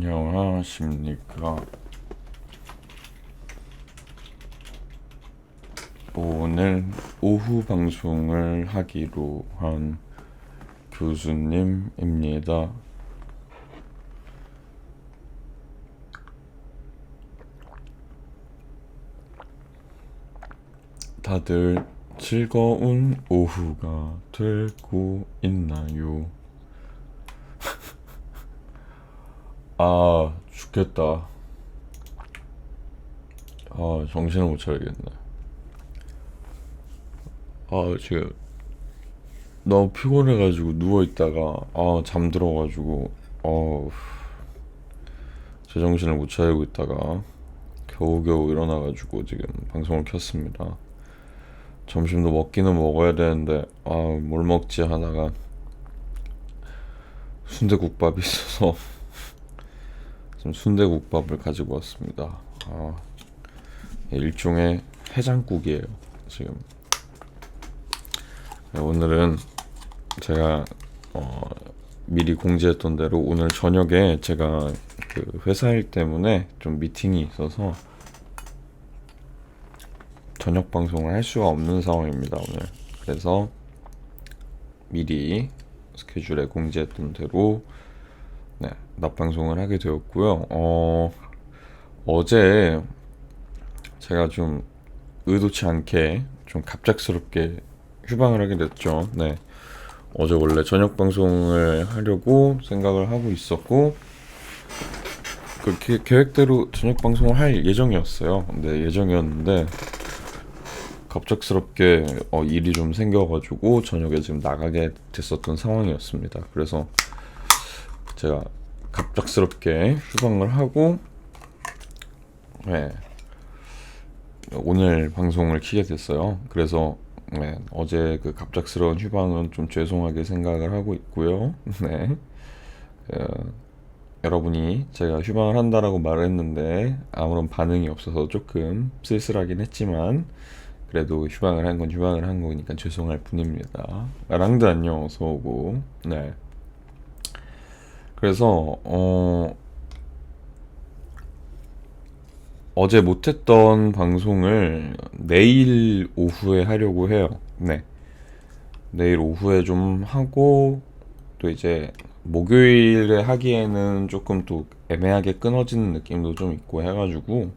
안녕하십니까. 오늘 오후 방송을 하기로 한 교수님입니다. 다들 즐거운 오후가 되고 있나요? 죽겠다. 정신을 못 차리겠네. 지금 너무 피곤해가지고 누워있다가 잠들어가지고 제정신을 못 차리고 있다가 겨우겨우 일어나가지고 지금 방송을 켰습니다. 점심도 먹기는 먹어야 되는데 뭘 먹지 하다가 순대국밥이 있어서 지금 순대국밥을 가지고 왔습니다. 일종의 해장국이에요 지금. 오늘은 제가 미리 공지했던 대로 오늘 저녁에 제가 그 회사 일 때문에 좀 미팅이 있어서 저녁 방송을 할 수가 없는 상황입니다 오늘. 그래서 미리 스케줄에 공지했던 대로 낮 방송을 하게 되었고요. 어제 제가 좀 의도치 않게 좀 갑작스럽게 휴방을 하게 됐죠. 어제 원래 저녁 방송을 하려고 생각을 하고 있었고 그렇게 계획대로 저녁 방송을 할 예정이었어요. 예정이었는데 갑작스럽게 일이 좀 생겨가지고 저녁에 지금 나가게 됐었던 상황이었습니다. 그래서 제가 갑작스럽게 휴방을 하고 오늘 방송을 키게 됐어요. 그래서 어제 그 갑작스러운 휴방은 좀 죄송하게 생각을 하고 있고요. 여러분이 제가 휴방을 한다라고 말을 했는데 아무런 반응이 없어서 조금 쓸쓸하긴 했지만 그래도 휴방을 한 건 휴방을 한 거니까 죄송할 뿐입니다. 랑드 안녕, 어서 오고. 그래서 어제 못했던 방송을 내일 오후에 하려고 해요. 내일 오후에 좀 하고 또 이제 목요일에 하기에는 조금 또 애매하게 끊어지는 느낌도 좀 있고 해가지고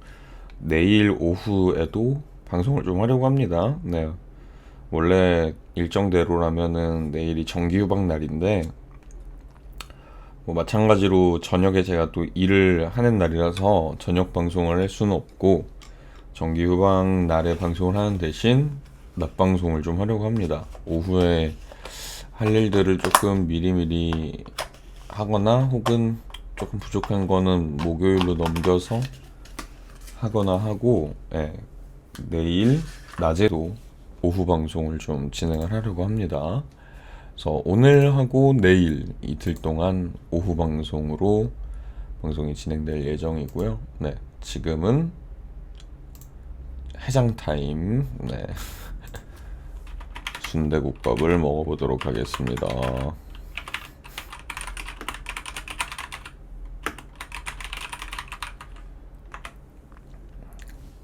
내일 오후에도 방송을 좀 하려고 합니다. 원래 일정대로라면은 내일이 정기휴방 날인데 마찬가지로 저녁에 제가 또 일을 하는 날이라서 저녁 방송을 할 수는 없고 정기 휴방 날에 방송을 하는 대신 낮 방송을 좀 하려고 합니다. 오후에 할 일들을 조금 미리미리 하거나 혹은 조금 부족한 거는 목요일로 넘겨서 하거나 하고 내일 낮에도 오후 방송을 좀 진행을 하려고 합니다. 그래서 오늘 하고 내일 이틀 동안 오후 방송으로 방송이 진행될 예정이고요. 지금은 해장 타임. 순대국밥을 먹어보도록 하겠습니다.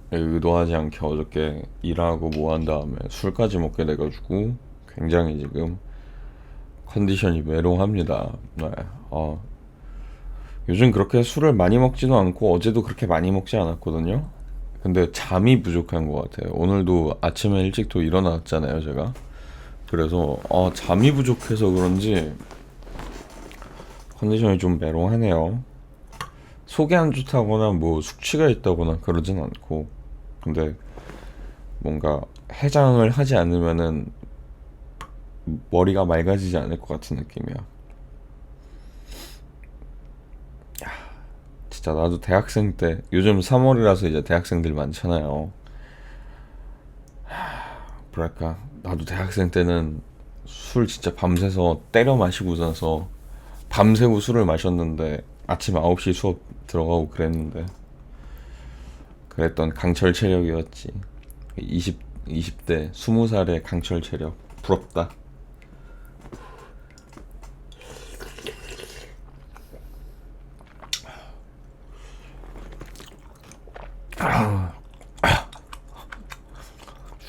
의도하지 않게 어저께 일하고 뭐 한 다음에 술까지 먹게 돼가지고 굉장히 지금 컨디션이 메롱합니다. 요즘 그렇게 술을 많이 먹지도 않고 어제도 그렇게 많이 먹지 않았거든요. 근데 잠이 부족한 것 같아요. 오늘도 아침에 일찍 또 일어났잖아요 제가. 그래서 잠이 부족해서 그런지 컨디션이 좀 메롱하네요. 속이 안 좋다거나 뭐 숙취가 있다거나 그러진 않고 근데 뭔가 해장을 하지 않으면은 머리가 맑아지지 않을 것 같은 느낌이야. 진짜 나도 대학생 때 요즘 3월이라서 이제 대학생들 많잖아요. 뭐랄까 나도 대학생 때는 술 진짜 밤새서 때려 마시고 자서 밤새고 술을 마셨는데 아침 9시 수업 들어가고 그랬는데 그랬던 강철 체력이었지. 20대 20살의 강철 체력 부럽다.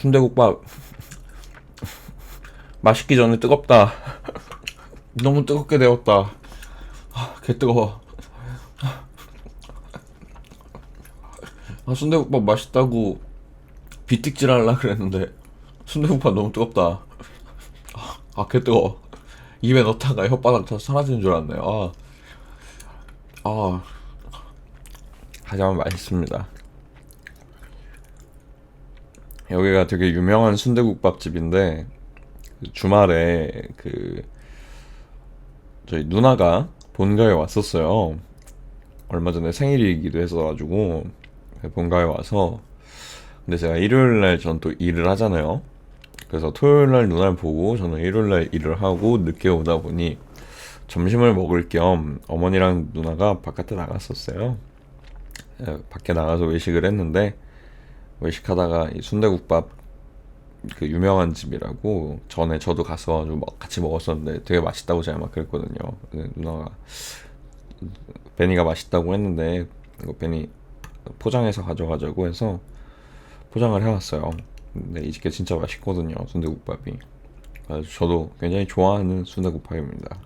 순대국밥 맛있기 전에 뜨겁다. 너무 뜨겁게 데웠다. 개 뜨거워. 순대국밥 맛있다고 비틱질 하려고 그랬는데 순대국밥 너무 뜨겁다. 개 뜨거워. 입에 넣다가 혓바닥 다 사라지는 줄 알았네. 하지만 맛있습니다. 여기가 되게 유명한 순대국밥 집인데 주말에 저희 누나가 본가에 왔었어요. 얼마 전에 생일이기도 했어가지고 본가에 와서, 근데 제가 일요일날 전 또 일을 하잖아요. 그래서 토요일날 누나를 보고 저는 일요일날 일을 하고 늦게 오다 보니 점심을 먹을 겸 어머니랑 누나가 바깥에 나갔었어요. 밖에 나가서 외식을 했는데, 외식하다가 이 순대국밥 그 유명한 집이라고 전에 저도 가서 같이 먹었었는데 되게 맛있다고 제가 막 그랬거든요. 누나가 베니가 맛있다고 했는데 이거 베니 포장해서 가져가자고 해서 포장을 해왔어요. 근데 이 집게 진짜 맛있거든요, 순대국밥이. 그래서 저도 굉장히 좋아하는 순대국밥입니다.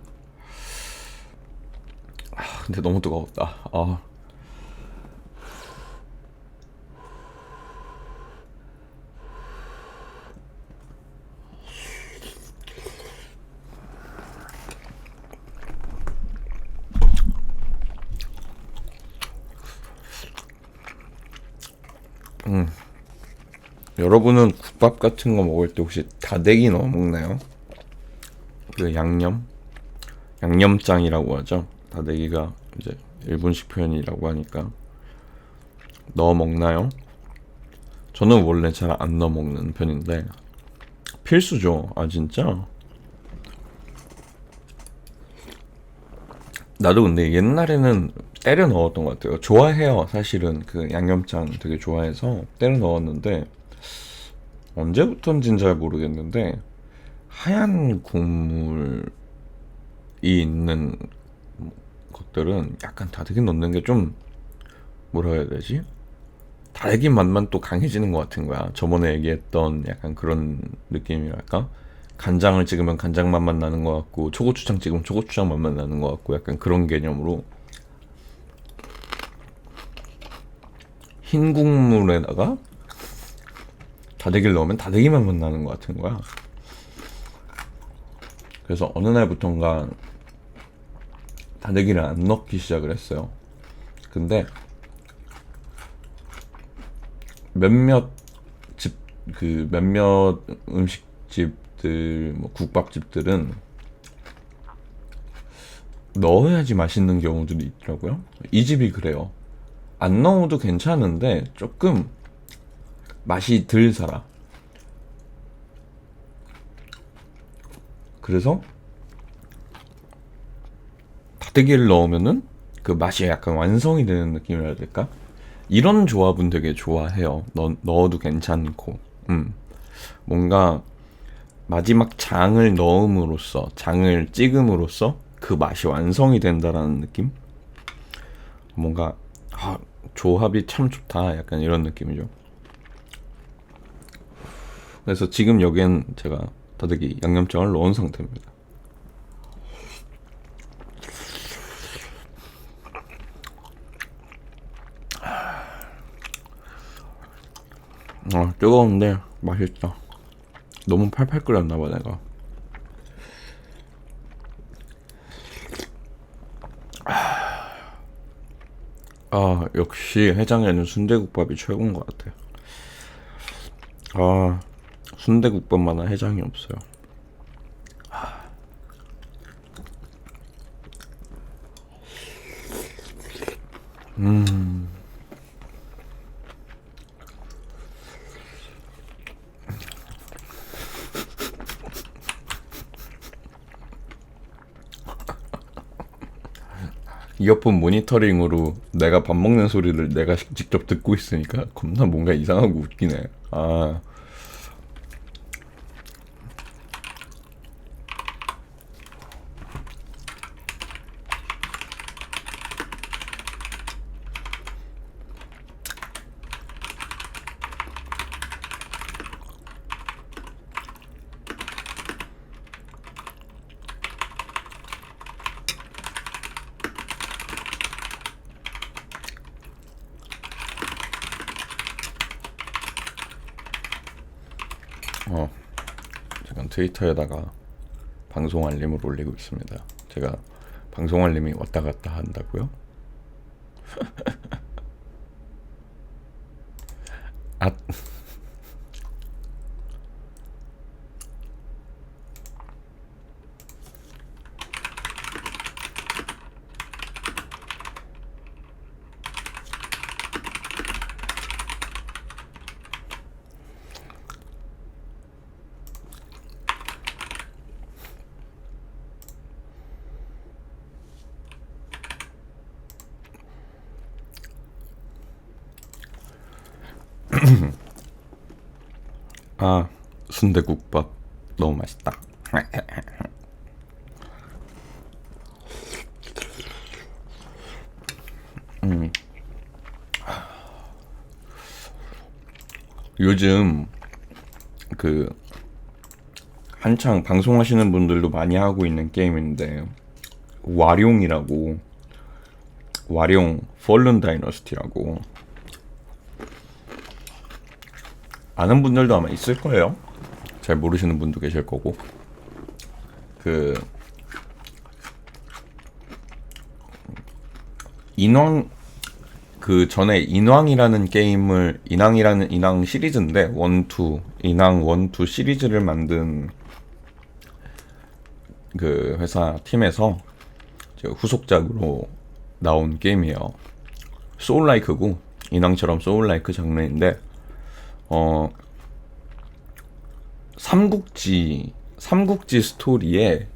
근데 너무 뜨거웠다. 여러분은 국밥 같은 거 먹을 때 혹시 다대기 넣어 먹나요? 그 양념장이라고 하죠. 다대기가 이제 일본식 표현이라고 하니까 넣어 먹나요? 저는 원래 잘 안 넣어 먹는 편인데 필수죠. 진짜? 나도 근데 옛날에는 때려 넣었던 것 같아요. 좋아해요. 사실은 그 양념장 되게 좋아해서 때려 넣었는데 언제부턴진 잘 모르겠는데 하얀 국물이 있는 것들은 약간 다대기 넣는 게 좀, 뭐라 해야 되지? 다대기 맛만 또 강해지는 것 같은 거야. 저번에 얘기했던 약간 그런 느낌이랄까? 간장을 찍으면 간장 맛만 나는 것 같고 초고추장 찍으면 초고추장 맛만 나는 것 같고 약간 그런 개념으로 흰 국물에다가 다대기를 넣으면 다대기 맛만 나는 것 같은 거야. 그래서 어느 날부턴가 다대기를 안 넣기 시작을 했어요. 근데 몇몇 음식집들, 뭐 국밥집들은 넣어야지 맛있는 경우들이 있더라고요. 이 집이 그래요. 안 넣어도 괜찮은데 조금 맛이 덜 살아. 그래서 다대기를 넣으면은 그 맛이 약간 완성이 되는 느낌이라 해야 될까? 이런 조합은 되게 좋아해요. 넣어도 괜찮고. 뭔가 마지막 장을 넣음으로써, 장을 찍음으로써 그 맛이 완성이 된다라는 느낌? 뭔가 조합이 참 좋다, 약간 이런 느낌이죠. 그래서 지금 여기엔 제가 다대기 양념장을 넣은 상태입니다. 뜨거운데 맛있다. 너무 팔팔 끓였나봐 내가. 역시 해장에는 순대국밥이 최고인 것 같아요. 순대국밥만한 해장이 없어요. 이어폰 모니터링으로 내가 밥 먹는 소리를 내가 직접 듣고 있으니까 겁나 뭔가 이상하고 웃기네. 트위터에다가 방송 알림을 올리고 있습니다. 제가 방송 알림이 왔다 갔다 한다고요? 아, 순대국밥 너무 맛있다. 요즘 그 한창 방송하시는 분들도 많이 하고 있는 게임인데 와룡이라고, 와룡 폴른 다이너스티라고, 아는 분들도 아마 있을 거예요. 잘 모르시는 분도 계실 거고. 그 인왕, 그 전에 인왕이라는 게임을, 인왕 시리즈인데 인왕 1, 2 시리즈를 만든 그 회사 팀에서 후속작으로 나온 게임이에요. 소울라이크고, 인왕처럼 소울라이크 장르인데 삼국지 스토리에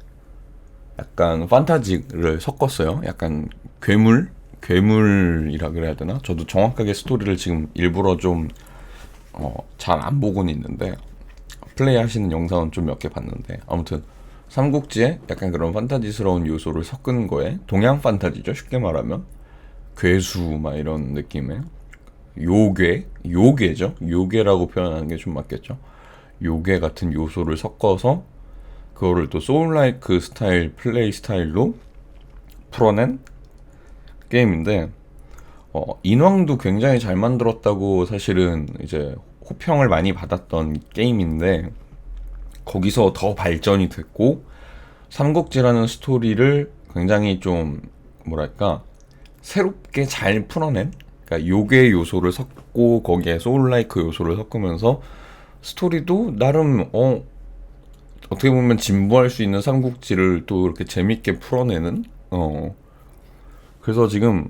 약간 판타지를 섞었어요. 약간 괴물이라 그래야 되나? 저도 정확하게 스토리를 지금 일부러 좀 잘 안 보고는 있는데, 플레이 하시는 영상은 좀 몇 개 봤는데, 아무튼 삼국지에 약간 그런 판타지스러운 요소를 섞은 거에, 동양 판타지죠, 쉽게 말하면. 괴수 막 이런 느낌의 요괴죠. 요괴라고 표현하는 게 좀 맞겠죠. 요괴 같은 요소를 섞어서 그거를 또 소울라이크 스타일, 플레이 스타일로 풀어낸 게임인데, 인왕도 굉장히 잘 만들었다고 사실은 이제 호평을 많이 받았던 게임인데, 거기서 더 발전이 됐고, 삼국지라는 스토리를 굉장히 좀 뭐랄까 새롭게 잘 풀어낸, 그러니까 요괴 요소를 섞고 거기에 소울라이크 요소를 섞으면서 스토리도 나름 어떻게 보면 진부할 수 있는 삼국지를 또 이렇게 재밌게 풀어내는, 그래서 지금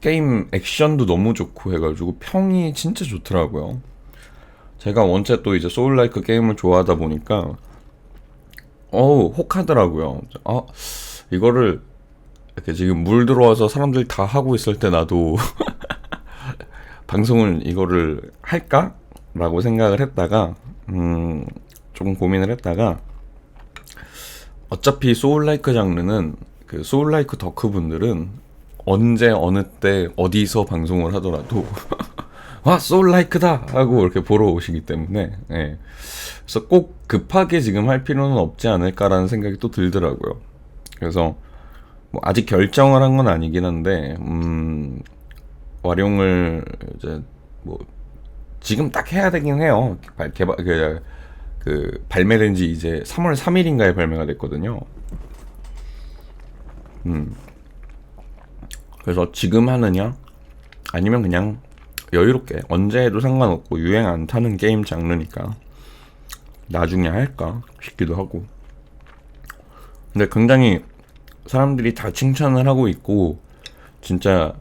게임 액션도 너무 좋고 해가지고 평이 진짜 좋더라고요. 제가 원체 또 이제 소울라이크 게임을 좋아하다 보니까 혹하더라고요. 이거를 이렇게 지금 물 들어와서 사람들이 다 하고 있을 때 나도 방송을 이거를 할까? 라고 생각을 했다가 조금 고민을 했다가, 어차피 소울라이크 장르는 그 소울라이크 덕후 분들은 언제 어느 때 어디서 방송을 하더라도 와 소울라이크다 하고 이렇게 보러 오시기 때문에, 예. 그래서 꼭 급하게 지금 할 필요는 없지 않을까라는 생각이 또 들더라고요. 그래서 뭐 아직 결정을 한 건 아니긴 한데, 와룡을 이제 뭐 지금 딱 해야 되긴 해요. 발매된 지 이제 3월 3일인가에 발매가 됐거든요. 그래서 지금 하느냐 아니면 그냥 여유롭게 언제 해도 상관없고 유행 안 타는 게임 장르니까 나중에 할까 싶기도 하고. 근데 굉장히 사람들이 다 칭찬을 하고 있고, 진짜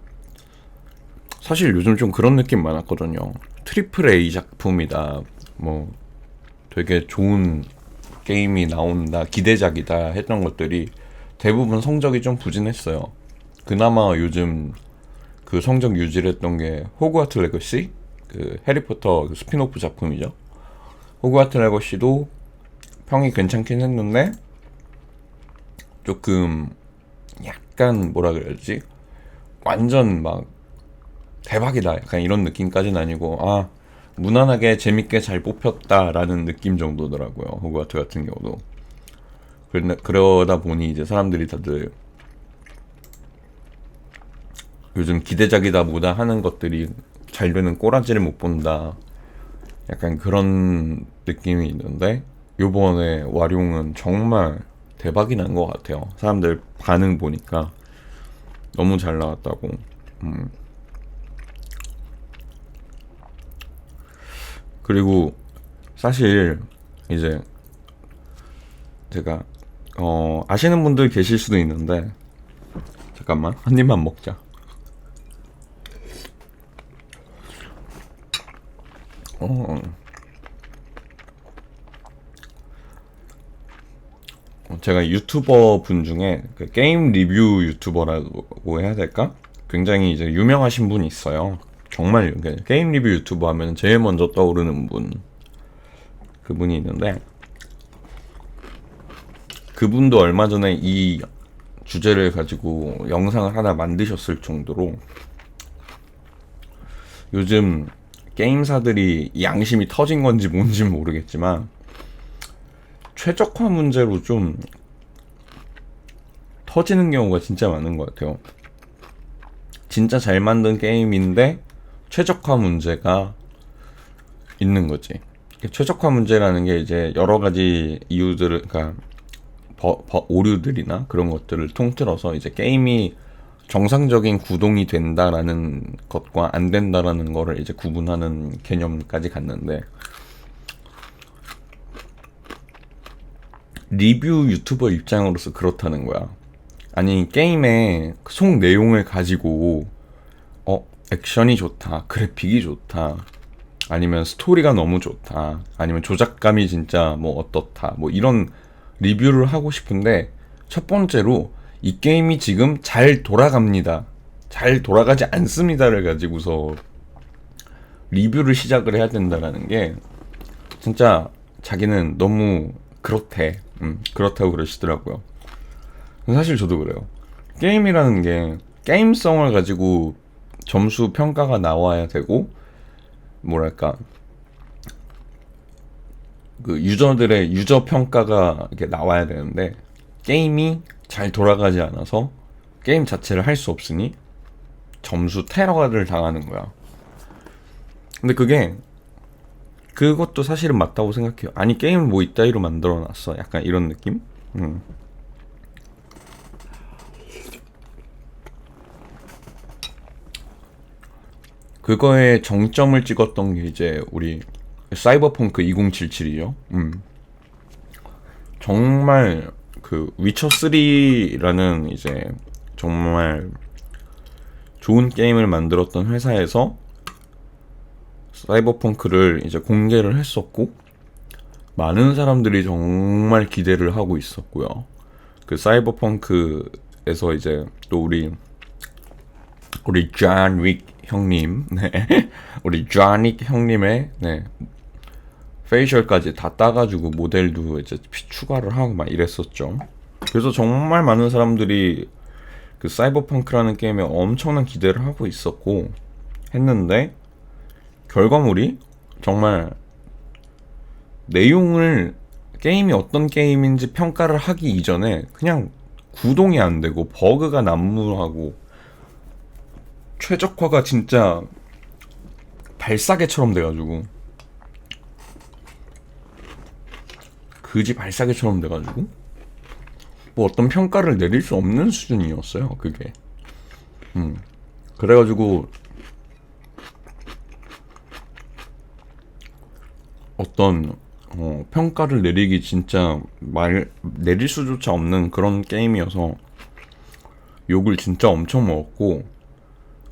사실 요즘 좀 그런 느낌 많았거든요. 트리플 A 작품이다, 뭐 되게 좋은 게임이 나온다, 기대작이다 했던 것들이 대부분 성적이 좀 부진했어요. 그나마 요즘 그 성적 유지를 했던 게 호그와트 레거시, 그 해리포터 그 스피노프 작품이죠. 호그와트 레거시도 평이 괜찮긴 했는데 조금 약간 뭐라 그래야지, 완전 막 대박이다 약간 이런 느낌까지는 아니고, 무난하게 재밌게 잘 뽑혔다라는 느낌 정도더라고요. 호그와트 같은 경우도. 그러다 보니 이제 사람들이 다들 요즘 기대작이다 뭐다 하는 것들이 잘 되는 꼬라지를 못 본다, 약간 그런 느낌이 있는데 요번에 와룡은 정말 대박이 난 것 같아요. 사람들 반응 보니까 너무 잘 나왔다고. 그리고 사실 이제 제가 아시는 분들 계실 수도 있는데 잠깐만 한 입만 먹자. 제가 유튜버 분 중에 그 게임 리뷰 유튜버라고 해야 될까? 굉장히 이제 유명하신 분이 있어요. 정말 게임 리뷰 유튜버 하면 제일 먼저 떠오르는 분, 그분이 있는데 그분도 얼마 전에 이 주제를 가지고 영상을 하나 만드셨을 정도로 요즘 게임사들이 양심이 터진 건지 뭔지는 모르겠지만 최적화 문제로 좀 터지는 경우가 진짜 많은 것 같아요. 진짜 잘 만든 게임인데 최적화 문제가 있는 거지. 최적화 문제라는 게 이제 여러 가지 이유들을, 그러니까 오류들이나 그런 것들을 통틀어서 이제 게임이 정상적인 구동이 된다라는 것과 안 된다라는 거를 이제 구분하는 개념까지 갔는데, 리뷰 유튜버 입장으로서 그렇다는 거야. 아니 게임의 속 내용을 가지고 액션이 좋다, 그래픽이 좋다, 아니면 스토리가 너무 좋다, 아니면 조작감이 진짜 뭐 어떻다, 뭐 이런 리뷰를 하고 싶은데 첫 번째로 이 게임이 지금 잘 돌아갑니다, 잘 돌아가지 않습니다를 가지고서 리뷰를 시작을 해야 된다라는 게 진짜 자기는 너무 그렇대. 그렇다고 그러시더라고요. 사실 저도 그래요. 게임이라는 게 게임성을 가지고 점수 평가가 나와야 되고, 뭐랄까, 그 유저들의 유저 평가가 이렇게 나와야 되는데 게임이 잘 돌아가지 않아서 게임 자체를 할 수 없으니 점수 테러를 당하는 거야. 근데 그것도 사실은 맞다고 생각해요. 아니 게임을 뭐 이따위로 만들어놨어, 약간 이런 느낌? 그거에 정점을 찍었던 게 이제 우리 사이버펑크 2077이죠. 정말 그 위쳐 3라는 이제 정말 좋은 게임을 만들었던 회사에서 사이버펑크를 이제 공개를 했었고, 많은 사람들이 정말 기대를 하고 있었고요. 그 사이버펑크에서 이제 또 우리 존 윅 형님, 네, 우리 존 윅 형님의 페이셜까지 다 따가지고 모델도 이제 추가를 하고 막 이랬었죠. 그래서 정말 많은 사람들이 그 사이버펑크라는 게임에 엄청난 기대를 하고 있었고 했는데, 결과물이 정말 내용을, 게임이 어떤 게임인지 평가를 하기 이전에 그냥 구동이 안 되고 버그가 난무하고 최적화가 진짜 발사계처럼 돼가지고, 그지 발사계처럼 돼가지고 뭐 어떤 평가를 내릴 수 없는 수준이었어요, 그게. 그래가지고 어떤 평가를 내리기 진짜 내릴 수조차 없는 그런 게임이어서 욕을 진짜 엄청 먹었고,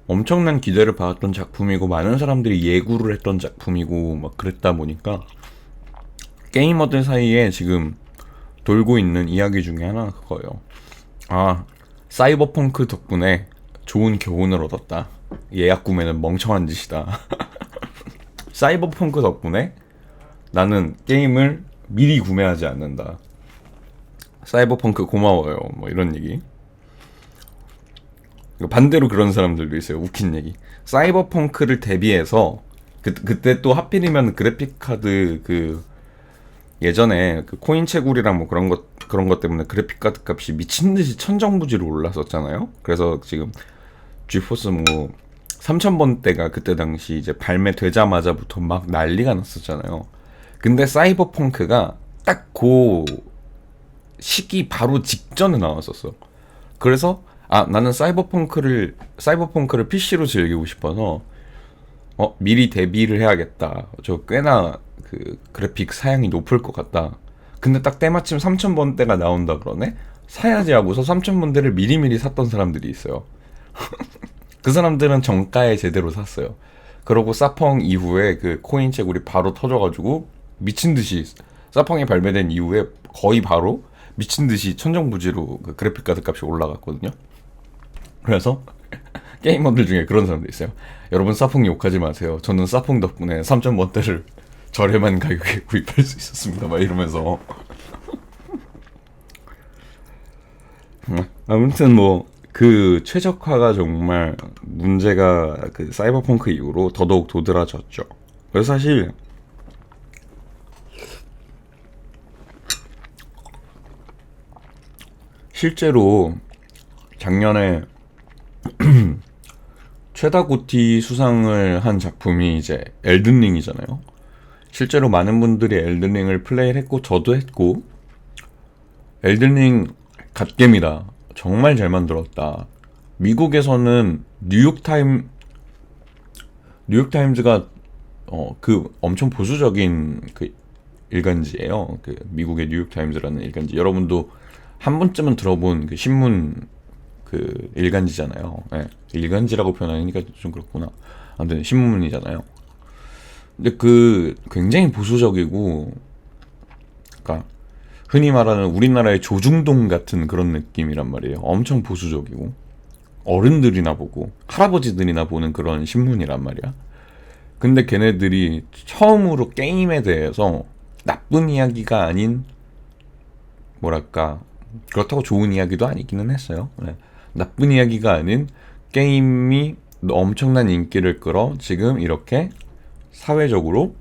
엄청난 기대를 받았던 작품이고 많은 사람들이 예고를 했던 작품이고 막 그랬다 보니까 게이머들 사이에 지금 돌고 있는 이야기 중에 하나가 그거예요. 아, 사이버펑크 덕분에 좋은 교훈을 얻었다, 예약 구매는 멍청한 짓이다. 사이버펑크 덕분에 나는 게임을 미리 구매하지 않는다, 사이버펑크 고마워요, 뭐 이런 얘기. 반대로 그런 사람들도 있어요. 웃긴 얘기. 사이버펑크를 대비해서 그때 또 하필이면 그래픽카드, 그 예전에 그 코인 채굴이랑 뭐 그런 것 때문에 그래픽카드 값이 미친듯이 천정부지로 올랐었잖아요. 그래서 지금 지포스 뭐 3000번대가 그때 당시 이제 발매되자마자부터 막 난리가 났었잖아요. 근데 사이버펑크가 딱 그 시기 바로 직전에 나왔었어. 그래서 나는 사이버펑크를 PC로 즐기고 싶어서 미리 대비를 해야겠다. 저 꽤나 그 그래픽 사양이 높을 것 같다. 근데 딱 때마침 3000번대가 나온다 그러네? 사야지 하고서 3000번대를 미리미리 샀던 사람들이 있어요. 그 사람들은 정가에 제대로 샀어요. 그러고 사펑 이후에 그 코인 채굴이 바로 터져가지고 미친듯이 사펑이 발매된 이후에 거의 바로 미친듯이 천정부지로 그 그래픽 카드 값이 올라갔거든요. 그래서 게이머들 중에 그런 사람도 있어요. 여러분 사펑 욕하지 마세요. 저는 사펑 덕분에 3000번대를 저렴한 가격에 구입할 수 있었습니다. 막 이러면서 아무튼 뭐 그 최적화가 정말 문제가 그 사이버펑크 이후로 더더욱 도드라졌죠. 그래서 사실 실제로 작년에 최다 고티 수상을 한 작품이 이제 엘든링이잖아요. 실제로 많은 분들이 엘든링을 플레이를 했고 저도 했고 엘든링 갓겜이다. 정말 잘 만들었다. 미국에서는 뉴욕타임즈가 그 엄청 보수적인 그 일간지예요. 그 미국의 뉴욕타임즈라는 일간지. 여러분도 한 번쯤은 들어본 그 신문 그 일간지잖아요. 네. 일간지라고 표현하니까 좀 그렇구나. 아무튼 신문이잖아요. 근데 그 굉장히 보수적이고, 그러니까 흔히 말하는 우리나라의 조중동 같은 그런 느낌이란 말이에요. 엄청 보수적이고 어른들이나 보고 할아버지들이나 보는 그런 신문이란 말이야. 근데 걔네들이 처음으로 게임에 대해서 나쁜 이야기가 아닌, 뭐랄까, 그렇다고 좋은 이야기도 아니기는 했어요. 네. 나쁜 이야기가 아닌 게임이 엄청난 인기를 끌어 지금 이렇게 사회적으로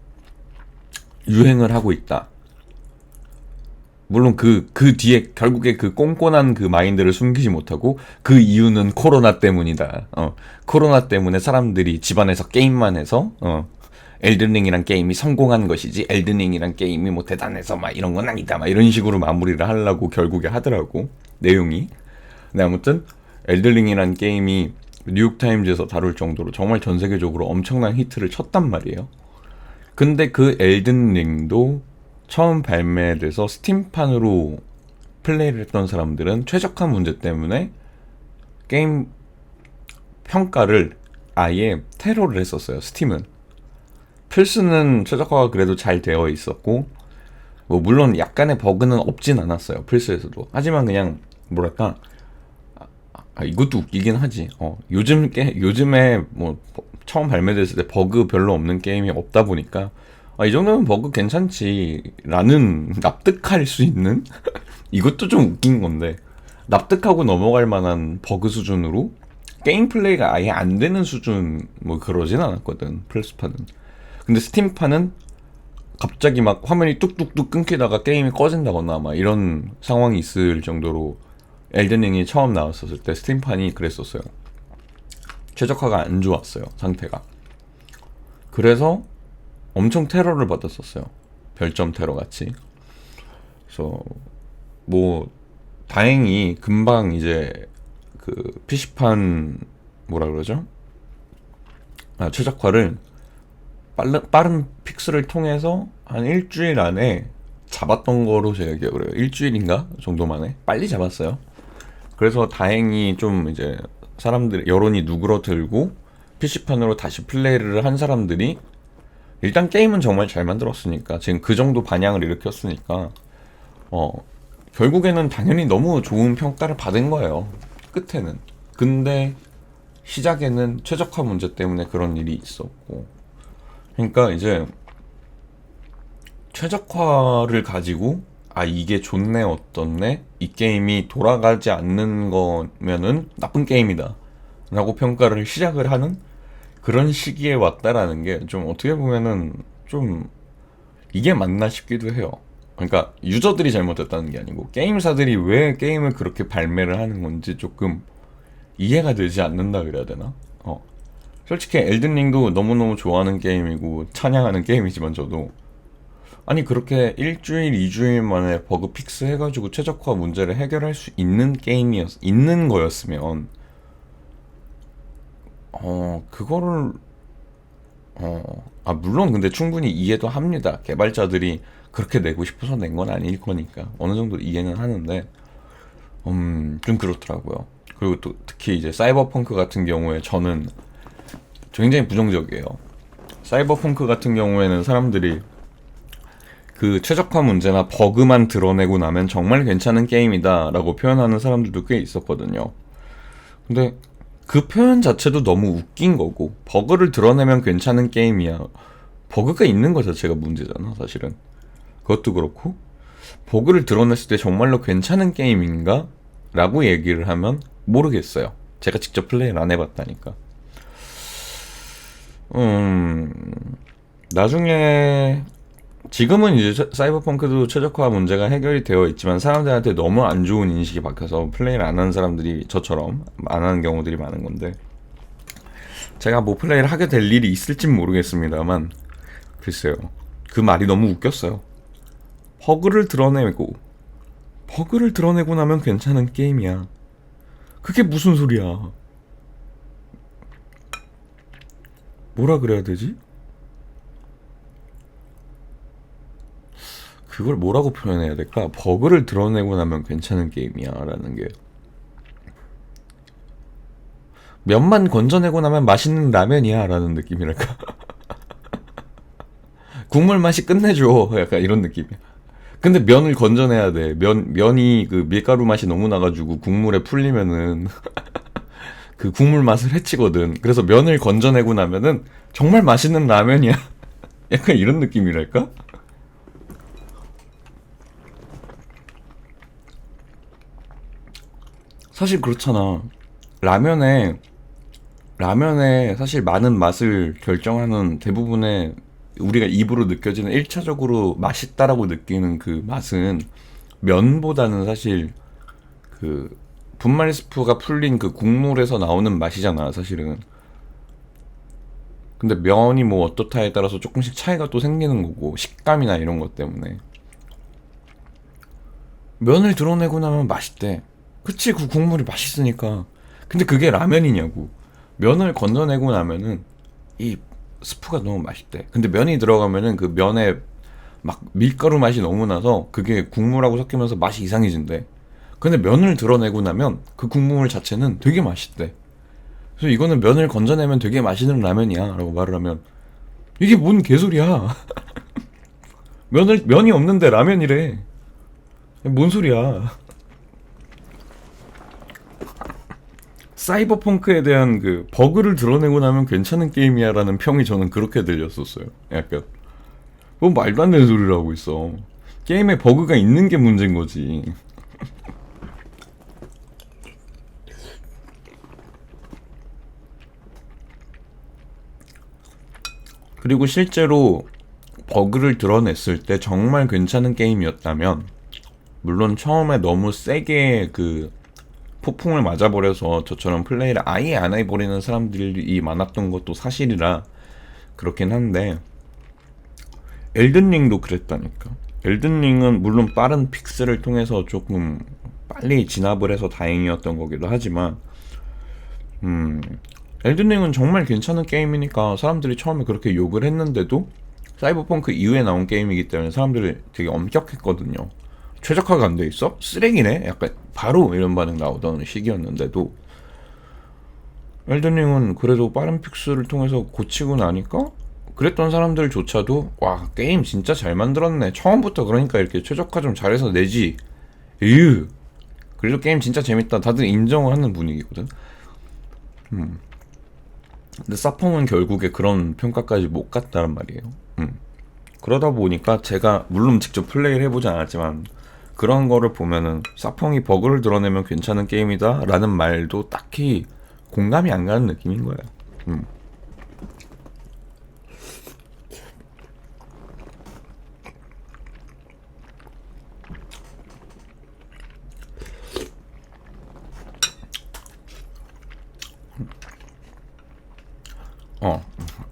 유행을 하고 있다. 물론 그 뒤에 결국에 그 꽁꽁한 그 마인드를 숨기지 못하고 그 이유는 코로나 때문이다. 코로나 때문에 사람들이 집안에서 게임만 해서 엘든링이란 게임이 성공한 것이지 엘든링이란 게임이 뭐 대단해서 막 이런 건 아니다. 막 이런 식으로 마무리를 하려고 결국에 하더라고. 내용이. 근데 아무튼 엘든링이란 게임이 뉴욕타임즈에서 다룰 정도로 정말 전 세계적으로 엄청난 히트를 쳤단 말이에요. 근데 그 엘든링도 처음 발매돼서 스팀판으로 플레이를 했던 사람들은 최적화 문제 때문에 게임 평가를 아예 테러를 했었어요. 스팀은. 플스는 최적화가 그래도 잘 되어 있었고, 뭐 물론 약간의 버그는 없진 않았어요. 플스에서도. 하지만 그냥 뭐랄까, 이것도 웃기긴 하지. 요즘에 뭐 처음 발매됐을 때 버그 별로 없는 게임이 없다 보니까 이 정도면 버그 괜찮지라는 납득할 수 있는 이것도 좀 웃긴 건데, 납득하고 넘어갈 만한 버그 수준으로 게임 플레이가 아예 안 되는 수준 뭐 그러진 않았거든, 플스판은. 근데 스팀판은 갑자기 막 화면이 뚝뚝뚝 끊기다가 게임이 꺼진다거나 막 이런 상황이 있을 정도로 엘든링이 처음 나왔었을 때 스팀판이 그랬었어요. 최적화가 안 좋았어요, 상태가. 그래서 엄청 테러를 받았었어요. 별점 테러 같이. 그래서 뭐 다행히 금방 이제 그 PC판 뭐라 그러죠? 최적화를 빠른 픽스를 통해서 한 일주일 안에 잡았던 거로 제가 기억을 해요. 일주일인가 정도 만에 빨리 잡았어요. 그래서 다행히 좀 이제 사람들 여론이 누그러들고 PC판으로 다시 플레이를 한 사람들이 일단 게임은 정말 잘 만들었으니까, 지금 그 정도 반향을 일으켰으니까 결국에는 당연히 너무 좋은 평가를 받은 거예요, 끝에는. 근데 시작에는 최적화 문제 때문에 그런 일이 있었고, 그러니까 이제 최적화를 가지고 이게 좋네 어떻네, 이 게임이 돌아가지 않는 거면은 나쁜 게임이다 라고 평가를 시작을 하는 그런 시기에 왔다라는 게 좀 어떻게 보면은 좀 이게 맞나 싶기도 해요. 그러니까 유저들이 잘못했다는 게 아니고 게임사들이 왜 게임을 그렇게 발매를 하는 건지 조금 이해가 되지 않는다 그래야 되나? 솔직히 엘든링도 너무너무 좋아하는 게임이고 찬양하는 게임이지만 저도 아니 그렇게 일주일, 이주일 만에 버그 픽스 해가지고 최적화 문제를 해결할 수 있는 있는 거였으면 그거를 물론 근데 충분히 이해도 합니다. 개발자들이 그렇게 내고 싶어서 낸 건 아닐 거니까 어느 정도 이해는 하는데 좀 그렇더라고요. 그리고 또 특히 이제 사이버펑크 같은 경우에 저는 굉장히 부정적이에요. 사이버펑크 같은 경우에는 사람들이 그 최적화 문제나 버그만 드러내고 나면 정말 괜찮은 게임이다 라고 표현하는 사람들도 꽤 있었거든요. 근데 그 표현 자체도 너무 웃긴 거고, 버그를 드러내면 괜찮은 게임이야. 버그가 있는 것 자체가 문제잖아 사실은. 그것도 그렇고 버그를 드러냈을 때 정말로 괜찮은 게임인가? 라고 얘기를 하면 모르겠어요. 제가 직접 플레이를 안 해봤다니까. 나중에 지금은 이제 사이버펑크도 최적화 문제가 해결이 되어 있지만 사람들한테 너무 안 좋은 인식이 박혀서 플레이를 안 하는 사람들이 저처럼 안 하는 경우들이 많은 건데, 제가 뭐 플레이를 하게 될 일이 있을진 모르겠습니다만 글쎄요, 그 말이 너무 웃겼어요. 버그를 드러내고 나면 괜찮은 게임이야. 그게 무슨 소리야. 뭐라 그래야 되지? 그걸 뭐라고 표현해야 될까? 버그를 드러내고 나면 괜찮은 게임이야 라는 게, 면만 건져내고 나면 맛있는 라면이야 라는 느낌이랄까. 국물 맛이 끝내줘 약간 이런 느낌이야. 근데 면을 건져내야 돼. 면이 그 밀가루 맛이 너무 나가지고 국물에 풀리면은 그 국물 맛을 해치거든. 그래서 면을 건져내고 나면은 정말 맛있는 라면이야. 약간 이런 느낌이랄까? 사실 그렇잖아. 라면에 사실 많은 맛을 결정하는 대부분의 우리가 입으로 느껴지는 1차적으로 맛있다라고 느끼는 그 맛은 면보다는 사실 그 분말 스프가 풀린 그 국물에서 나오는 맛이잖아 사실은. 근데 면이 뭐 어떻다에 따라서 조금씩 차이가 또 생기는 거고, 식감이나 이런 것 때문에. 면을 드러내고 나면 맛있대. 그치, 그 국물이 맛있으니까. 근데 그게 라면이냐고. 면을 건져내고 나면은 이 스프가 너무 맛있대. 근데 면이 들어가면은 그 면에 막 밀가루 맛이 너무 나서 그게 국물하고 섞이면서 맛이 이상해진대. 근데 면을 드러내고 나면 그 국물 자체는 되게 맛있대. 그래서 이거는 면을 건져내면 되게 맛있는 라면이야 라고 말을 하면, 이게 뭔 개소리야. 면이 없는데 라면이래. 뭔 소리야. 사이버펑크에 대한 그 버그를 드러내고 나면 괜찮은 게임이야 라는 평이 저는 그렇게 들렸었어요. 약간 뭐 말도 안 되는 소리를 하고 있어. 게임에 버그가 있는 게 문제인 거지. 그리고 실제로 버그를 드러냈을 때 정말 괜찮은 게임이었다면, 물론 처음에 너무 세게 그 폭풍을 맞아버려서 저처럼 플레이를 아예 안 해버리는 사람들이 많았던 것도 사실이라 그렇긴 한데, 엘든링도 그랬다니까. 엘든링은 물론 빠른 픽스를 통해서 조금 빨리 진압을 해서 다행이었던 거기도 하지만, 엘든링은 정말 괜찮은 게임이니까 사람들이 처음에 그렇게 욕을 했는데도 사이버펑크 이후에 나온 게임이기 때문에 사람들이 되게 엄격했거든요. 최적화가 안 돼 있어? 쓰레기네? 약간 바로 이런 반응 나오던 시기였는데도 엘든링은 그래도 빠른 픽스를 통해서 고치고 나니까 그랬던 사람들조차도 와, 게임 진짜 잘 만들었네. 처음부터 그러니까 이렇게 최적화 좀 잘해서 내지. 으 그래도 게임 진짜 재밌다. 다들 인정을 하는 분위기거든. 근데 사펑은 결국에 그런 평가까지 못 갔다는 말이에요. 그러다 보니까 제가 물론 직접 플레이를 해보지 않았지만 그런 거를 보면은 사펑이 버그를 드러내면 괜찮은 게임이다 라는 말도 딱히 공감이 안 가는 느낌인 거예요.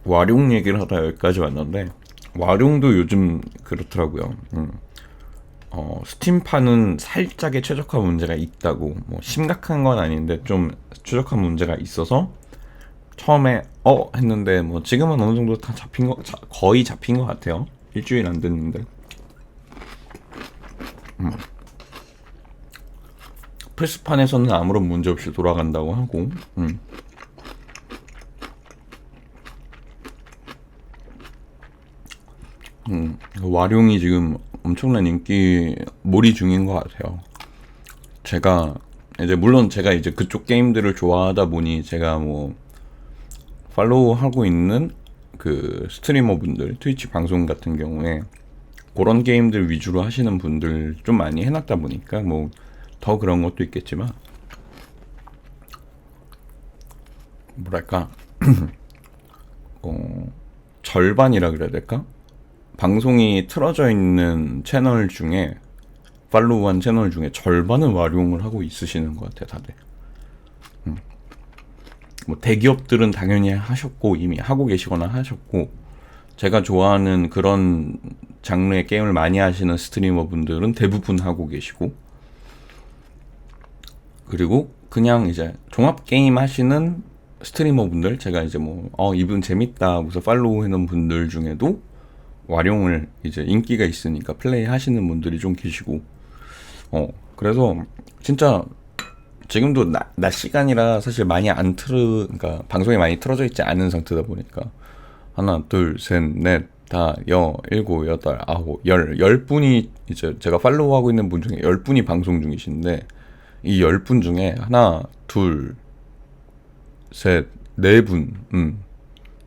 와룡 얘기를 하다 여기까지 왔는데 와룡도 요즘 그렇더라고요. 스팀판은 살짝의 최적화 문제가 있다고. 뭐 심각한 건 아닌데 좀 최적화 문제가 있어서 처음에 했는데 뭐 지금은 어느 정도 다 거의 잡힌 것 같아요. 일주일 안 됐는데. 플스판에서는 아무런 문제 없이 돌아간다고 하고. 와룡이 지금 엄청난 인기 몰이 중인 것 같아요. 제가 물론 제가 이제 그쪽 게임들을 좋아하다 보니 제가 뭐 팔로우 하고 있는 그 스트리머 분들, 트위치 방송 같은 경우에 그런 게임들 위주로 하시는 분들 좀 많이 해놨다 보니까 뭐 더 그런 것도 있겠지만, 뭐랄까 절반이라 그래야 될까? 방송이 틀어져 있는 채널 중에, 팔로우한 채널 중에 절반은 와룡을 하고 있으시는 것 같아요, 다들. 뭐 대기업들은 당연히 하셨고, 이미 하고 계시거나 하셨고, 제가 좋아하는 그런 장르의 게임을 많이 하시는 스트리머 분들은 대부분 하고 계시고, 그리고 그냥 이제 종합 게임 하시는 스트리머 분들, 제가 이제 뭐 이분 재밌다 무슨 팔로우 해놓은 분들 중에도 와룡을 이제 인기가 있으니까 플레이 하시는 분들이 좀 계시고, 그래서 진짜 지금도 낮 시간이라 사실 많이 그러니까 방송이 많이 틀어져 있지 않은 상태다 보니까 하나, 둘, 셋, 넷, 다, 일곱, 여덟, 아홉, 열 분이 이제 제가 팔로우하고 있는 분 중에 10분이 방송 중이신데, 이 10분 중에 하나, 둘, 셋, 네 분,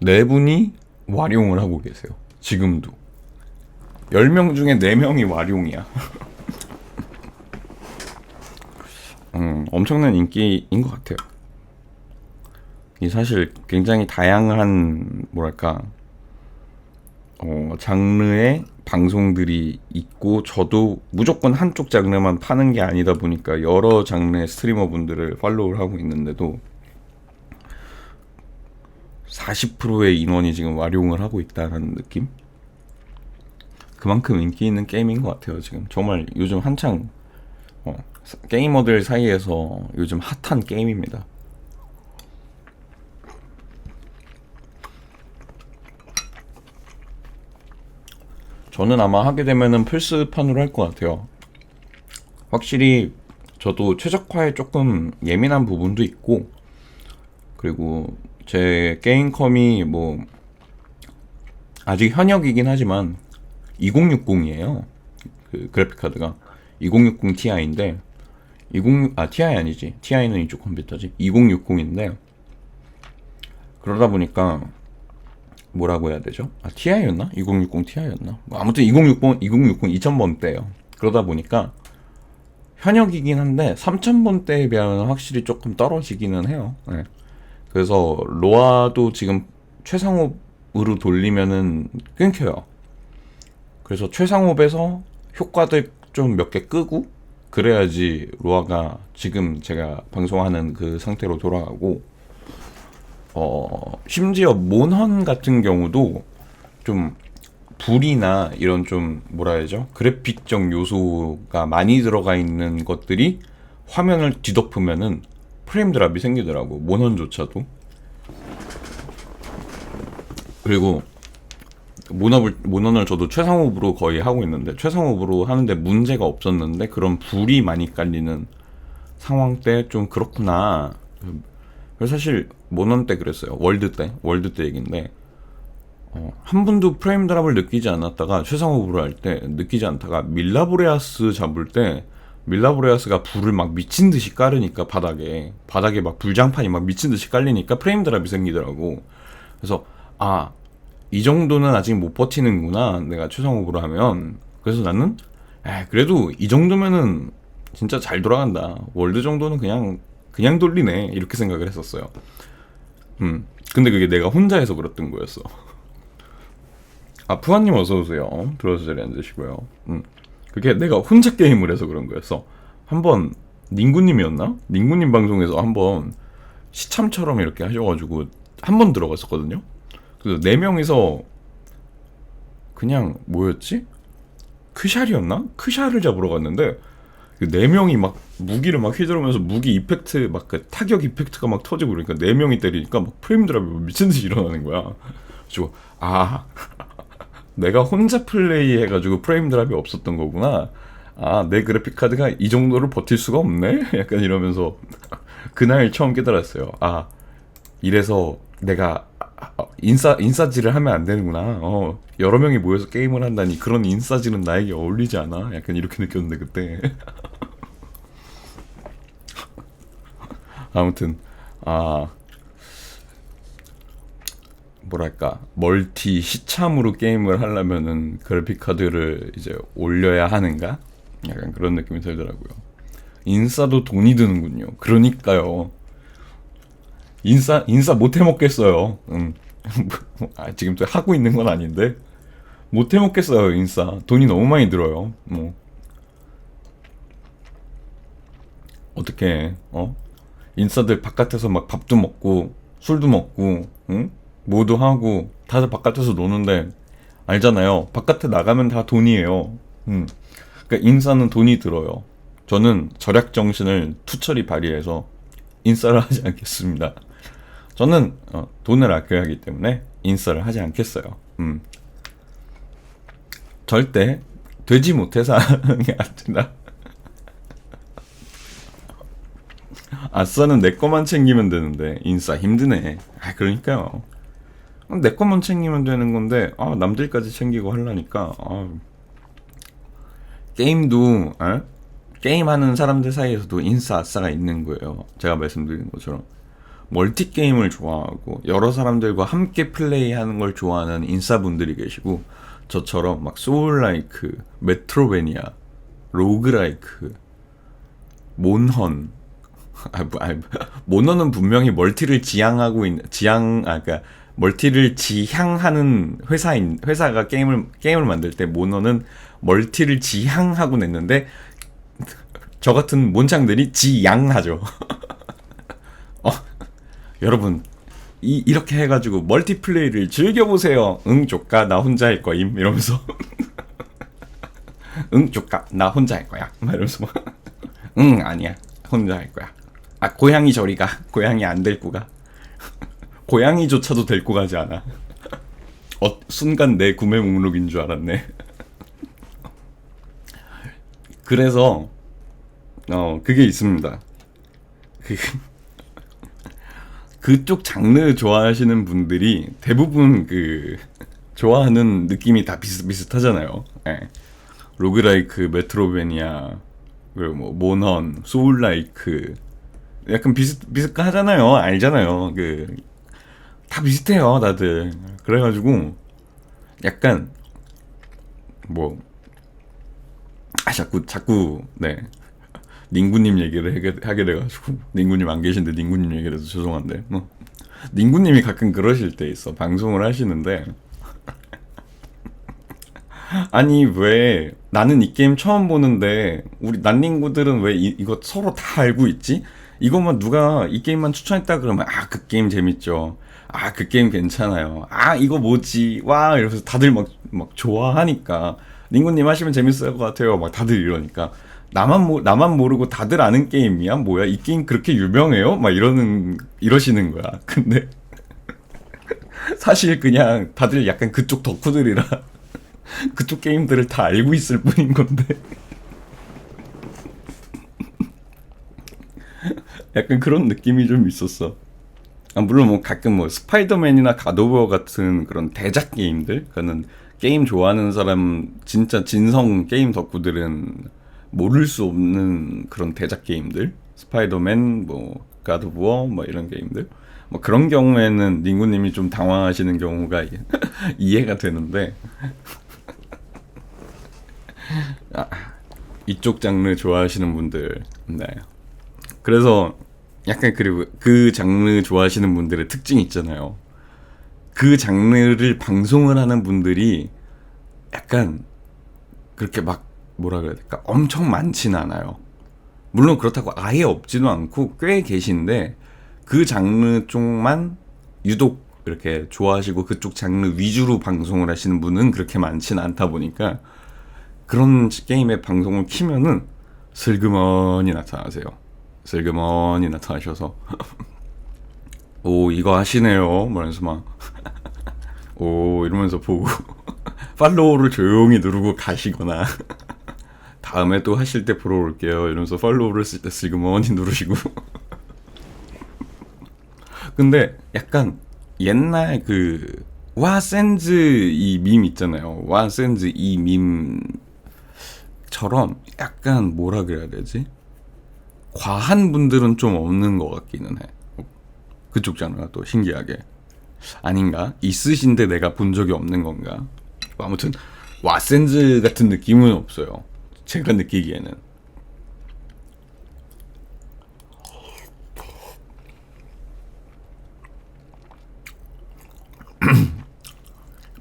네 분이 와룡을 하고 계세요. 지금도 10명 중에 4명이 와룡이야. 엄청난 인기인 것 같아요. 이 사실 굉장히 다양한 뭐랄까 장르의 방송들이 있고, 저도 무조건 한쪽 장르만 파는 게 아니다 보니까 여러 장르의 스트리머 분들을 팔로우를 하고 있는데도 40%의 인원이 지금 와룡을 하고 있다는 느낌? 그만큼 인기 있는 게임인 것 같아요. 지금 정말 요즘 한창 게이머들 사이에서 요즘 핫한 게임입니다. 저는 아마 하게 되면은 플스판으로 할 것 같아요. 확실히 저도 최적화에 조금 예민한 부분도 있고, 그리고 제 게임컴이 뭐 아직 현역이긴 하지만 2060이에요. 그 그래픽 카드가 2060 Ti인데, Ti 아니지. Ti는 이쪽 컴퓨터지. 2060인데, 그러다 보니까 뭐라고 해야 되죠? Ti였나? 2060 Ti였나? 아무튼 2060 2000번대예요. 그러다 보니까 현역이긴 한데 3000번대에 비하면 확실히 조금 떨어지기는 해요. 네. 그래서 로아도 지금 최상업으로 돌리면은 끊겨요. 그래서 최상업에서 효과들 좀 몇 개 끄고 그래야지 로아가 지금 제가 방송하는 그 상태로 돌아가고, 심지어 몬헌 같은 경우도 좀 불이나 이런 좀 뭐라 해야죠? 그래픽적 요소가 많이 들어가 있는 것들이 화면을 뒤덮으면은 프레임 드랍이 생기더라고, 몬헌조차도. 그리고 몬헌을 저도 최상업으로 거의 하고 있는데, 최상업으로 하는데 문제가 없었는데 그런 불이 많이 깔리는 상황 때 좀 그렇구나. 그래서 사실 몬헌 때 그랬어요. 월드 때 얘긴데, 한 번도 프레임 드랍을 느끼지 않았다가 최상업으로 할 때 느끼지 않다가 밀라보레아스 잡을 때 밀라보레아스가 불을 막 미친 듯이 깔으니까 바닥에 막 불장판이 막 미친 듯이 깔리니까 프레임 드랍이 생기더라고. 그래서 이 정도는 아직 못 버티는구나, 내가 최상업으로 하면. 그래서 나는 그래도 이 정도면은 진짜 잘 돌아간다, 월드 정도는 그냥 돌리네, 이렇게 생각을 했었어요. 근데 그게 내가 혼자 해서 그랬던 거였어. 푸아님 어서오세요. 들어서 자리 앉으시고요. 그게 내가 혼자 게임을 해서 그런 거였어. 한번 닝구님이었나? 닝구님 방송에서 한번 시참처럼 이렇게 하셔가지고 한번 들어갔었거든요. 그래서 네 명이서 그냥 뭐였지? 크샬이었나? 크샬을 잡으러 갔는데 그 네 명이 막 무기를 막 휘두르면서 무기 이펙트 막 그 타격 이펙트가 막 터지고 그러니까 네 명이 때리니까 막 프레임 드랍이 미친 듯이 일어나는 거야. 그래서 내가 혼자 플레이 해가지고 프레임 드랍이 없었던 거구나. 내 그래픽 카드가 이 정도로 버틸 수가 없네. 약간 이러면서 그날 처음 깨달았어요. 이래서 내가 인싸질을 하면 안 되는구나. 여러 명이 모여서 게임을 한다니 그런 인싸질은 나에게 어울리지 않아. 약간 이렇게 느꼈는데 그때. 아무튼 뭐랄까 멀티 시참으로 게임을 하려면은 그래픽 카드를 이제 올려야 하는가? 약간 그런 느낌이 들더라고요. 인싸도 돈이 드는군요. 그러니까요. 인싸 못 해먹겠어요. 지금 또 하고 있는 건 아닌데 못 해먹겠어요. 인싸 돈이 너무 많이 들어요. 뭐 어떻게 인싸들 바깥에서 막 밥도 먹고 술도 먹고 뭐도 하고 다들 바깥에서 노는데 알잖아요. 바깥에 나가면 다 돈이에요. 그러니까 인싸는 돈이 들어요. 저는 절약 정신을 투철히 발휘해서 인싸를 하지 않겠습니다. 저는 돈을 아껴야 하기 때문에 인싸를 하지 않겠어요. 절대 되지 못해서 하는 게 아니라 아싸는 내 거만 챙기면 되는데 인싸 힘드네. 그러니까요. 내 거만 챙기면 되는 건데 남들까지 챙기고 하려니까 게임도 게임하는 사람들 사이에서도 인싸 아싸가 있는 거예요. 제가 말씀드린 것처럼 멀티 게임을 좋아하고 여러 사람들과 함께 플레이하는 걸 좋아하는 인싸분들이 계시고 저처럼 막 소울라이크, 메트로베니아, 로그라이크, 몬헌 몬헌은 분명히 멀티를 지향하고 있는 그러니까 멀티를 지향하는 회사가 게임을 만들 때 몬헌은 멀티를 지향하고 냈는데 저 같은 몬창들이 지양하죠. 여러분 이렇게 해가지고 멀티플레이를 즐겨보세요. 응 조까 나 혼자 할 거임 이러면서 응 조까 나 혼자 할 거야 이러면서 응 아니야 혼자 할 거야. 고양이 저리 가. 고양이 안 데리고 가. 고양이조차도 데리고 가지 않아. 순간 내 구매 목록인 줄 알았네. 그래서 그게 있습니다. 그쪽 장르 좋아하시는 분들이 대부분 좋아하는 느낌이 다 비슷비슷하잖아요. 로그라이크, 메트로베니아, 그리고 뭐 몬헌, 소울라이크 약간 비슷하잖아요. 알잖아요. 다 비슷해요, 다들. 그래가지고 약간 자꾸 닝구님 얘기를 하게 돼가지고 닝구님 안 계신데 닝구님 얘기를 해서 죄송한데 닝구님이 가끔 그러실 때 있어. 방송을 하시는데 아니 왜 나는 이 게임 처음 보는데 우리 난닝구들은 왜 이거 서로 다 알고 있지? 이것만 누가 이 게임만 추천했다 그러면 그 게임 재밌죠. 그 게임 괜찮아요. 이거 뭐지? 와 이러면서 다들 막 좋아하니까 닝구님 하시면 재밌을 것 같아요. 막 다들 이러니까 나만 모르고 다들 아는 게임이야? 뭐야? 이 게임 그렇게 유명해요? 막 이러시는 거야. 근데 사실 그냥 다들 약간 그쪽 덕후들이라 그쪽 게임들을 다 알고 있을 뿐인 건데 약간 그런 느낌이 좀 있었어. 물론 뭐 가끔 뭐 스파이더맨이나 갓오버 같은 그런 대작 게임들, 그거는 게임 좋아하는 사람 진짜 진성 게임 덕후들은 모를 수 없는 그런 대작 게임들, 스파이더맨, 뭐 갓오버 뭐 이런 게임들, 뭐 그런 경우에는 닝구님이 좀 당황하시는 경우가 이해가 되는데 이쪽 장르 좋아하시는 분들, 그래서 약간 그리고 그 장르 좋아하시는 분들의 특징이 있잖아요. 그 장르를 방송을 하는 분들이 약간 그렇게 막 뭐라 그래야 될까? 엄청 많지는 않아요. 물론 그렇다고 아예 없지도 않고 꽤 계신데 그 장르 쪽만 유독 그렇게 좋아하시고 그쪽 장르 위주로 방송을 하시는 분은 그렇게 많지는 않다 보니까 그런 게임의 방송을 키면은 슬그머니 나타나세요. 슬그머니 나타나셔서 오 이거 하시네요. 그러면서 막 오 이러면서 보고 팔로우를 조용히 누르고 가시거나 다음에 또 하실 때 보러 올게요. 이러면서 팔로우를 슬그머니 누르시고 근데 약간 옛날 그 와센즈 이 밈 있잖아요. 와센즈 이 밈처럼 약간 뭐라 그래야 되지? 과한 분들은 좀 없는 것 같기는 해. 그쪽 장르가 또 신기하게 아닌가? 있으신데 내가 본 적이 없는 건가? 아무튼 와센즈 같은 느낌은 없어요. 제가 느끼기에는.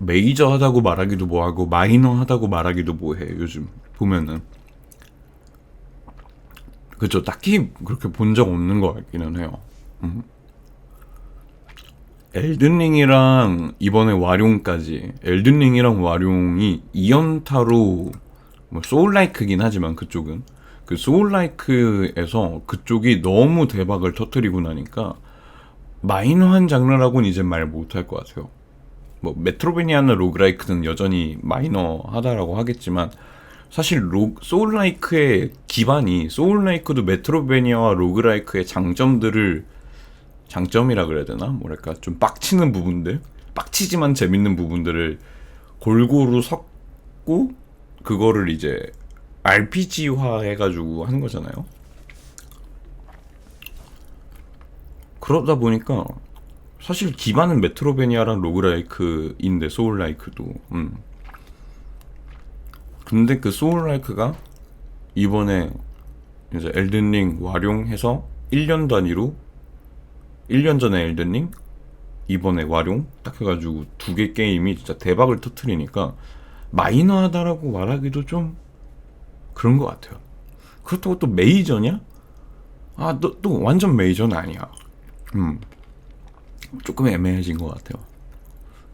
메이저 하다고 말하기도 뭐하고 마이너 하다고 말하기도 뭐해. 요즘 보면은 그쵸. 딱히 그렇게 본 적 없는 것 같기는 해요. 엘든링이랑 이번에 와룡까지 엘든링이랑 와룡이 2연타로 뭐 소울라이크긴 하지만 그쪽은 그 소울라이크에서 그쪽이 너무 대박을 터뜨리고 나니까 마이너한 장르라고는 이제 말 못할 것 같아요. 뭐 메트로베니아나 로그라이크는 여전히 마이너하다라고 하겠지만 사실 소울라이크의 기반이 소울라이크도 메트로베니아와 로그라이크의 장점이라 그래야 되나? 뭐랄까 좀 빡치는 부분들 빡치지만 재밌는 부분들을 골고루 섞고 그거를 이제 RPG화 해가지고 하는 거잖아요. 그러다 보니까 사실 기반은 메트로베니아랑 로그라이크인데 소울라이크도 근데 그 소울라이크가 이번에 이제 엘든링 와룡해서 1년 단위로 1년 전에 엘든링 이번에 와룡 딱 해가지고 두 개 게임이 진짜 대박을 터트리니까 마이너하다라고 말하기도 좀 그런 것 같아요. 그렇다고 또 메이저냐? 아, 또 완전 메이저는 아니야. 조금 애매해진 것 같아요.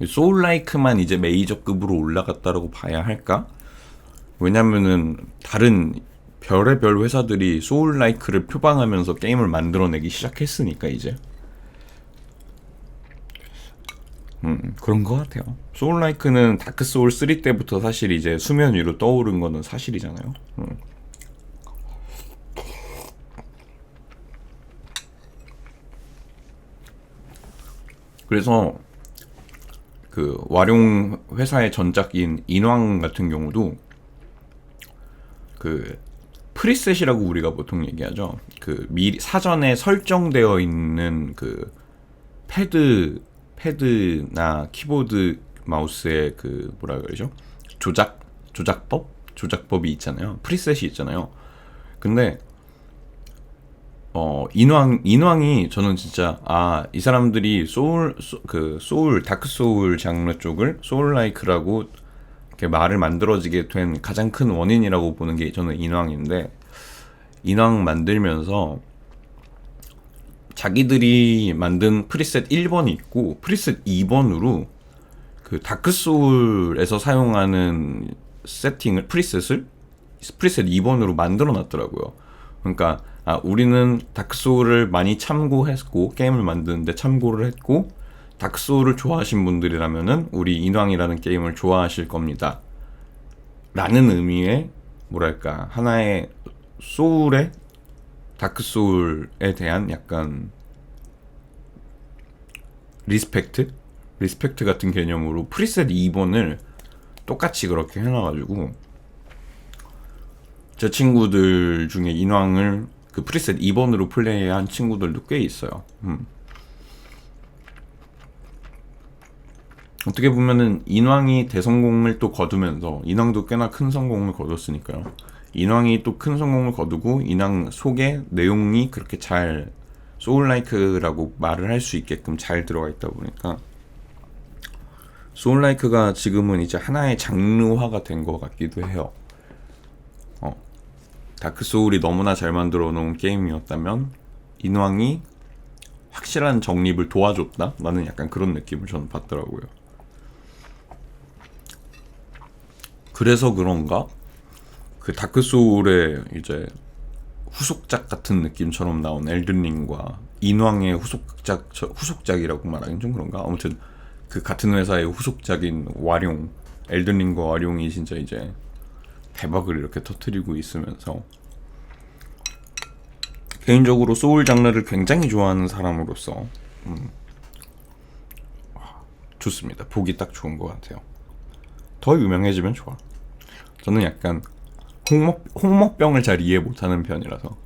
소울라이크만 이제 메이저급으로 올라갔다라고 봐야 할까? 왜냐면은 다른 별의별 회사들이 소울라이크를 표방하면서 게임을 만들어내기 시작했으니까 이제 그런 것 같아요. 소울라이크는 다크소울 3 때부터 사실 이제 수면 위로 떠오른 거는 사실이잖아요. 그래서 그 와룡 회사의 전작인 인왕 같은 경우도 그 프리셋이라고 우리가 보통 얘기하죠. 그 미리 사전에 설정되어 있는 그 패드나 키보드 마우스의 그 뭐라 그러죠? 조작법이 있잖아요. 프리셋이 있잖아요. 근데 인왕이 저는 진짜 이 사람들이 다크 소울 장르 쪽을 소울라이크라고 이렇게 말을 만들어지게 된 가장 큰 원인이라고 보는 게 저는 인왕인데 인왕 만들면서 자기들이 만든 프리셋 1번이 있고 프리셋 2번으로 그 다크 소울에서 사용하는 프리셋 2번으로 만들어 놨더라고요. 그러니까 우리는 다크소울을 많이 참고했고 게임을 만드는데 참고를 했고 다크소울을 좋아하신 분들이라면은 우리 인왕이라는 게임을 좋아하실 겁니다 라는 의미의 뭐랄까 하나의 소울의 다크소울에 대한 약간 리스펙트 같은 개념으로 프리셋 2번을 똑같이 그렇게 해놔가지고 제 친구들 중에 인왕을 그 프리셋 2번으로 플레이한 친구들도 꽤 있어요. 어떻게 보면은 인왕이 대성공을 또 거두면서 인왕도 꽤나 큰 성공을 거뒀으니까요. 인왕이 또 큰 성공을 거두고 인왕 속에 내용이 그렇게 잘 소울라이크라고 말을 할 수 있게끔 잘 들어가 있다 보니까 소울라이크가 지금은 이제 하나의 장르화가 된 것 같기도 해요. 다크소울이 너무나 잘 만들어 놓은 게임이었다면 인왕이 확실한 정립을 도와줬다? 라는 약간 그런 느낌을 저는 받더라고요. 그래서 그런가? 그 다크소울의 이제 후속작 같은 느낌처럼 나온 엘든링과 인왕의 후속작이라고 말하긴 좀 그런가? 아무튼 그 같은 회사의 후속작인 와룡, 엘든링과 와룡이 진짜 이제 대박을 이렇게 터뜨리고 있으면서 개인적으로 소울 장르를 굉장히 좋아하는 사람으로서 좋습니다. 보기 딱 좋은 것 같아요. 더 유명해지면 좋아. 저는 약간 홍목병을 잘 이해 못하는 편이라서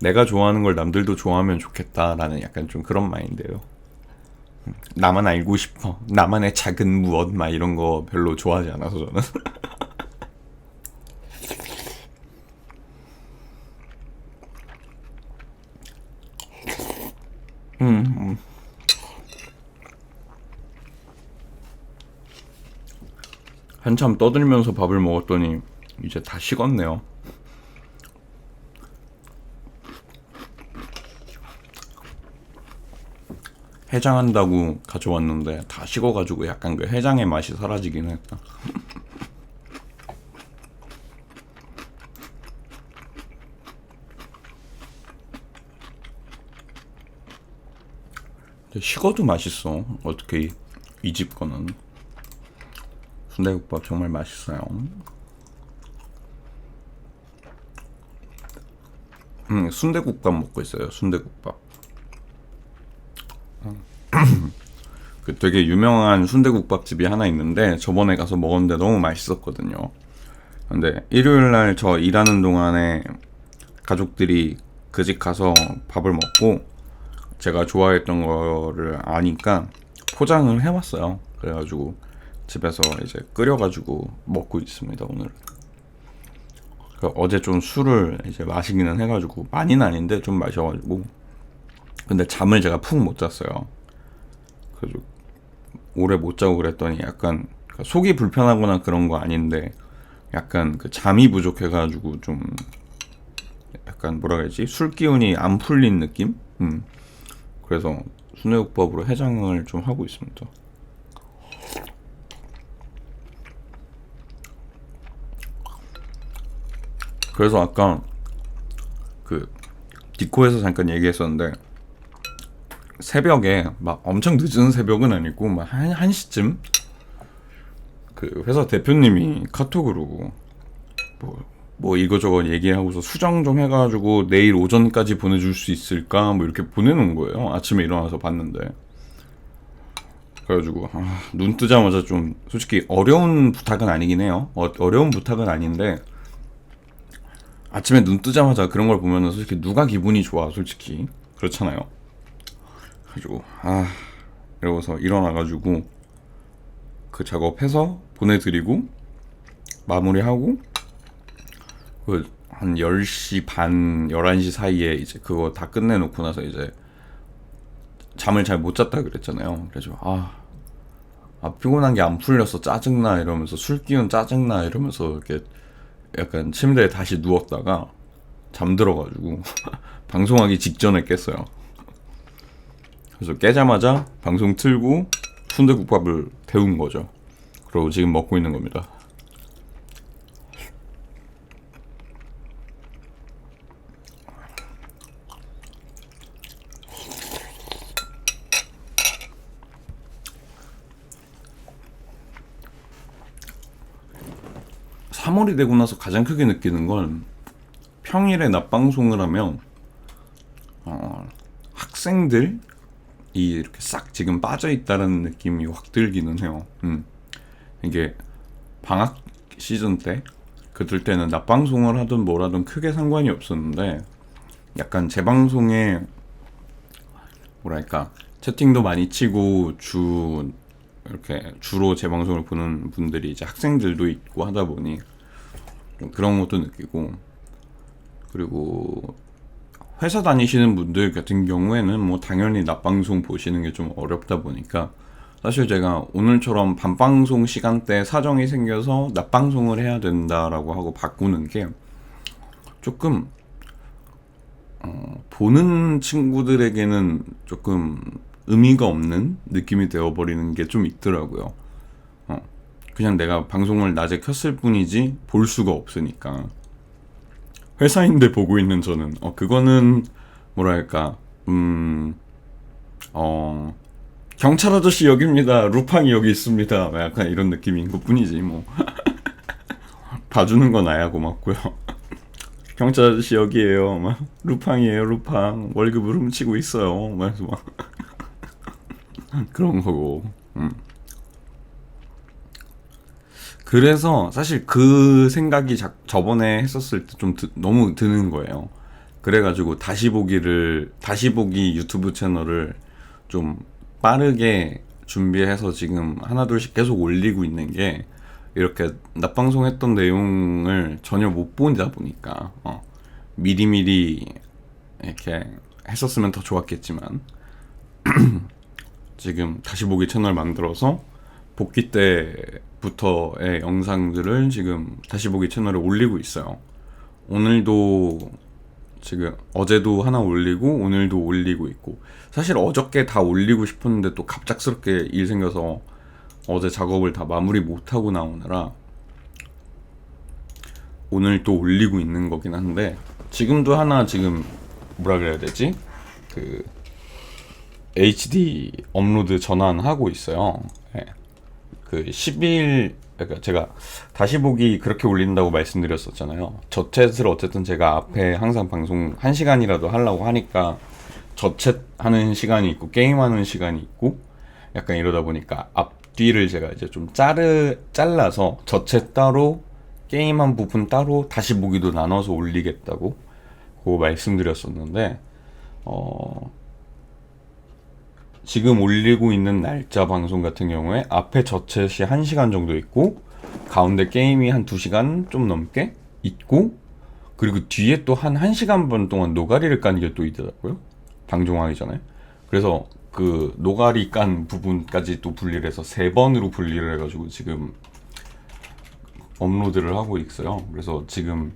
내가 좋아하는 걸 남들도 좋아하면 좋겠다라는 약간 좀 그런 마인드예요. 나만 알고 싶어, 나만의 작은 무엇 막 이런 거 별로 좋아하지 않아서 저는 한참 떠들면서 밥을 먹었더니 이제 다 식었네요. 해장한다고 가져왔는데 다 식어가지고 약간 그 해장의 맛이 사라지긴 했다. 근데 식어도 맛있어. 어떻게 이 집 거는 순대국밥 정말 맛있어요. 순대국밥 먹고 있어요. 순대국밥. 그 되게 유명한 순대국밥집이 하나 있는데 저번에 가서 먹었는데 너무 맛있었거든요. 근데 일요일날 저 일하는 동안에 가족들이 그 집 가서 밥을 먹고 제가 좋아했던 거를 아니까 포장을 해왔어요. 그래가지고 집에서 이제 끓여가지고 먹고 있습니다. 오늘. 어제 좀 술을 이제 마시기는 해가지고 많이는 아닌데 좀 마셔가지고 근데 잠을 제가 푹 못 잤어요. 그래서 오래 못 자고 그랬더니 약간 속이 불편하거나 그런 거 아닌데 약간 그 잠이 부족해가지고 좀 약간 뭐라 해야지 술 기운이 안 풀린 느낌? 그래서 순대국밥으로 해장을 좀 하고 있습니다. 그래서 아까 그 디코에서 잠깐 얘기했었는데 새벽에 막 엄청 늦은 새벽은 아니고 막 1시쯤 그 회사 대표님이 카톡으로 뭐 이거저거 얘기하고서 수정 좀 해가지고 내일 오전까지 보내줄 수 있을까 뭐 이렇게 보내놓은 거예요. 아침에 일어나서 봤는데 그래가지고 눈 뜨자마자 좀 솔직히 어려운 부탁은 아니긴 해요. 어려운 부탁은 아닌데 아침에 눈 뜨자마자 그런 걸 보면은 솔직히 누가 기분이 좋아 솔직히 그렇잖아요. 그래가지고 이러고서 일어나가지고 그 작업해서 보내드리고 마무리하고 그 한 10시 반 11시 사이에 이제 그거 다 끝내놓고 나서 이제 잠을 잘 못 잤다 그랬잖아요. 그래서 피곤한 게 안 풀렸어 짜증나 이러면서 술 기운 짜증나 이러면서 이렇게 약간 침대에 다시 누웠다가 잠들어가지고 방송하기 직전에 깼어요. 그래서 깨자마자 방송 틀고 순대국밥을 데운 거죠. 그리고 지금 먹고 있는 겁니다. (3월이) 되고 나서 가장 크게 느끼는 건 평일에 낮방송을 하면 학생들이 이렇게 싹 지금 빠져있다는 느낌이 확 들기는 해요. 이게 방학 시즌 때 그들 때는 낮방송을 하든 뭘 하든 크게 상관이 없었는데 약간 재방송에 뭐랄까 채팅도 많이 치고 이렇게 주로 재방송을 보는 분들이 이제 학생들도 있고 하다 보니 좀 그런 것도 느끼고 그리고 회사 다니시는 분들 같은 경우에는 뭐 당연히 낮방송 보시는 게 좀 어렵다 보니까 사실 제가 오늘처럼 밤방송 시간대 사정이 생겨서 낮방송을 해야 된다라고 하고 바꾸는 게 조금 보는 친구들에게는 조금 의미가 없는 느낌이 되어버리는 게 좀 있더라고요. 그냥 내가 방송을 낮에 켰을 뿐이지 볼 수가 없으니까. 회사인데 보고 있는 저는 그거는 뭐랄까 경찰 아저씨 여기입니다, 루팡이 여기 있습니다, 약간 이런 느낌인 것 뿐이지 뭐. 봐주는 건 나야 고맙고요. 경찰 아저씨 여기에요, 막 루팡이에요, 루팡 월급을 훔치고 있어요, 막 그런 거고. 그래서 사실 그 생각이 저번에 했었을 때 좀 너무 드는 거예요. 그래가지고 다시 보기 유튜브 채널을 좀 빠르게 준비해서 지금 하나둘씩 계속 올리고 있는 게, 이렇게 낮방송 했던 내용을 전혀 못 보다 보니까 미리미리 이렇게 했었으면 더 좋았겠지만 지금 다시 보기 채널 만들어서 복귀 때부터의 영상들을 지금 다시 보기 채널에 올리고 있어요. 오늘도 지금 어제도 하나 올리고 오늘도 올리고 있고, 사실 어저께 다 올리고 싶었는데 또 갑작스럽게 일 생겨서 어제 작업을 다 마무리 못하고 나오느라 오늘 또 올리고 있는 거긴 한데, 지금도 하나 지금 뭐라 그래야 되지? 그 HD 업로드 전환하고 있어요. 네. 그 10일, 그러니까 제가 다시 보기 그렇게 올린다고 말씀드렸었잖아요. 저챗을 어쨌든 제가 앞에 항상 방송 1시간이라도 하려고 하니까 저챗 하는 시간이 있고 게임하는 시간이 있고 약간 이러다 보니까 앞뒤를 제가 이제 좀 잘라서 저챗 따로 게임한 부분 따로 다시 보기도 나눠서 올리겠다고 그거 말씀드렸었는데, 지금 올리고 있는 날짜 방송 같은 경우에 앞에 저챗이 1시간 정도 있고 가운데 게임이 한 2시간 좀 넘게 있고, 그리고 뒤에 또 한 1시간 반 동안 노가리를 깐 게 또 있더라고요, 방송하기 전에. 그래서 그 노가리 깐 부분까지 또 분리를 해서 3번으로 분리를 해가지고 지금 업로드를 하고 있어요. 그래서 지금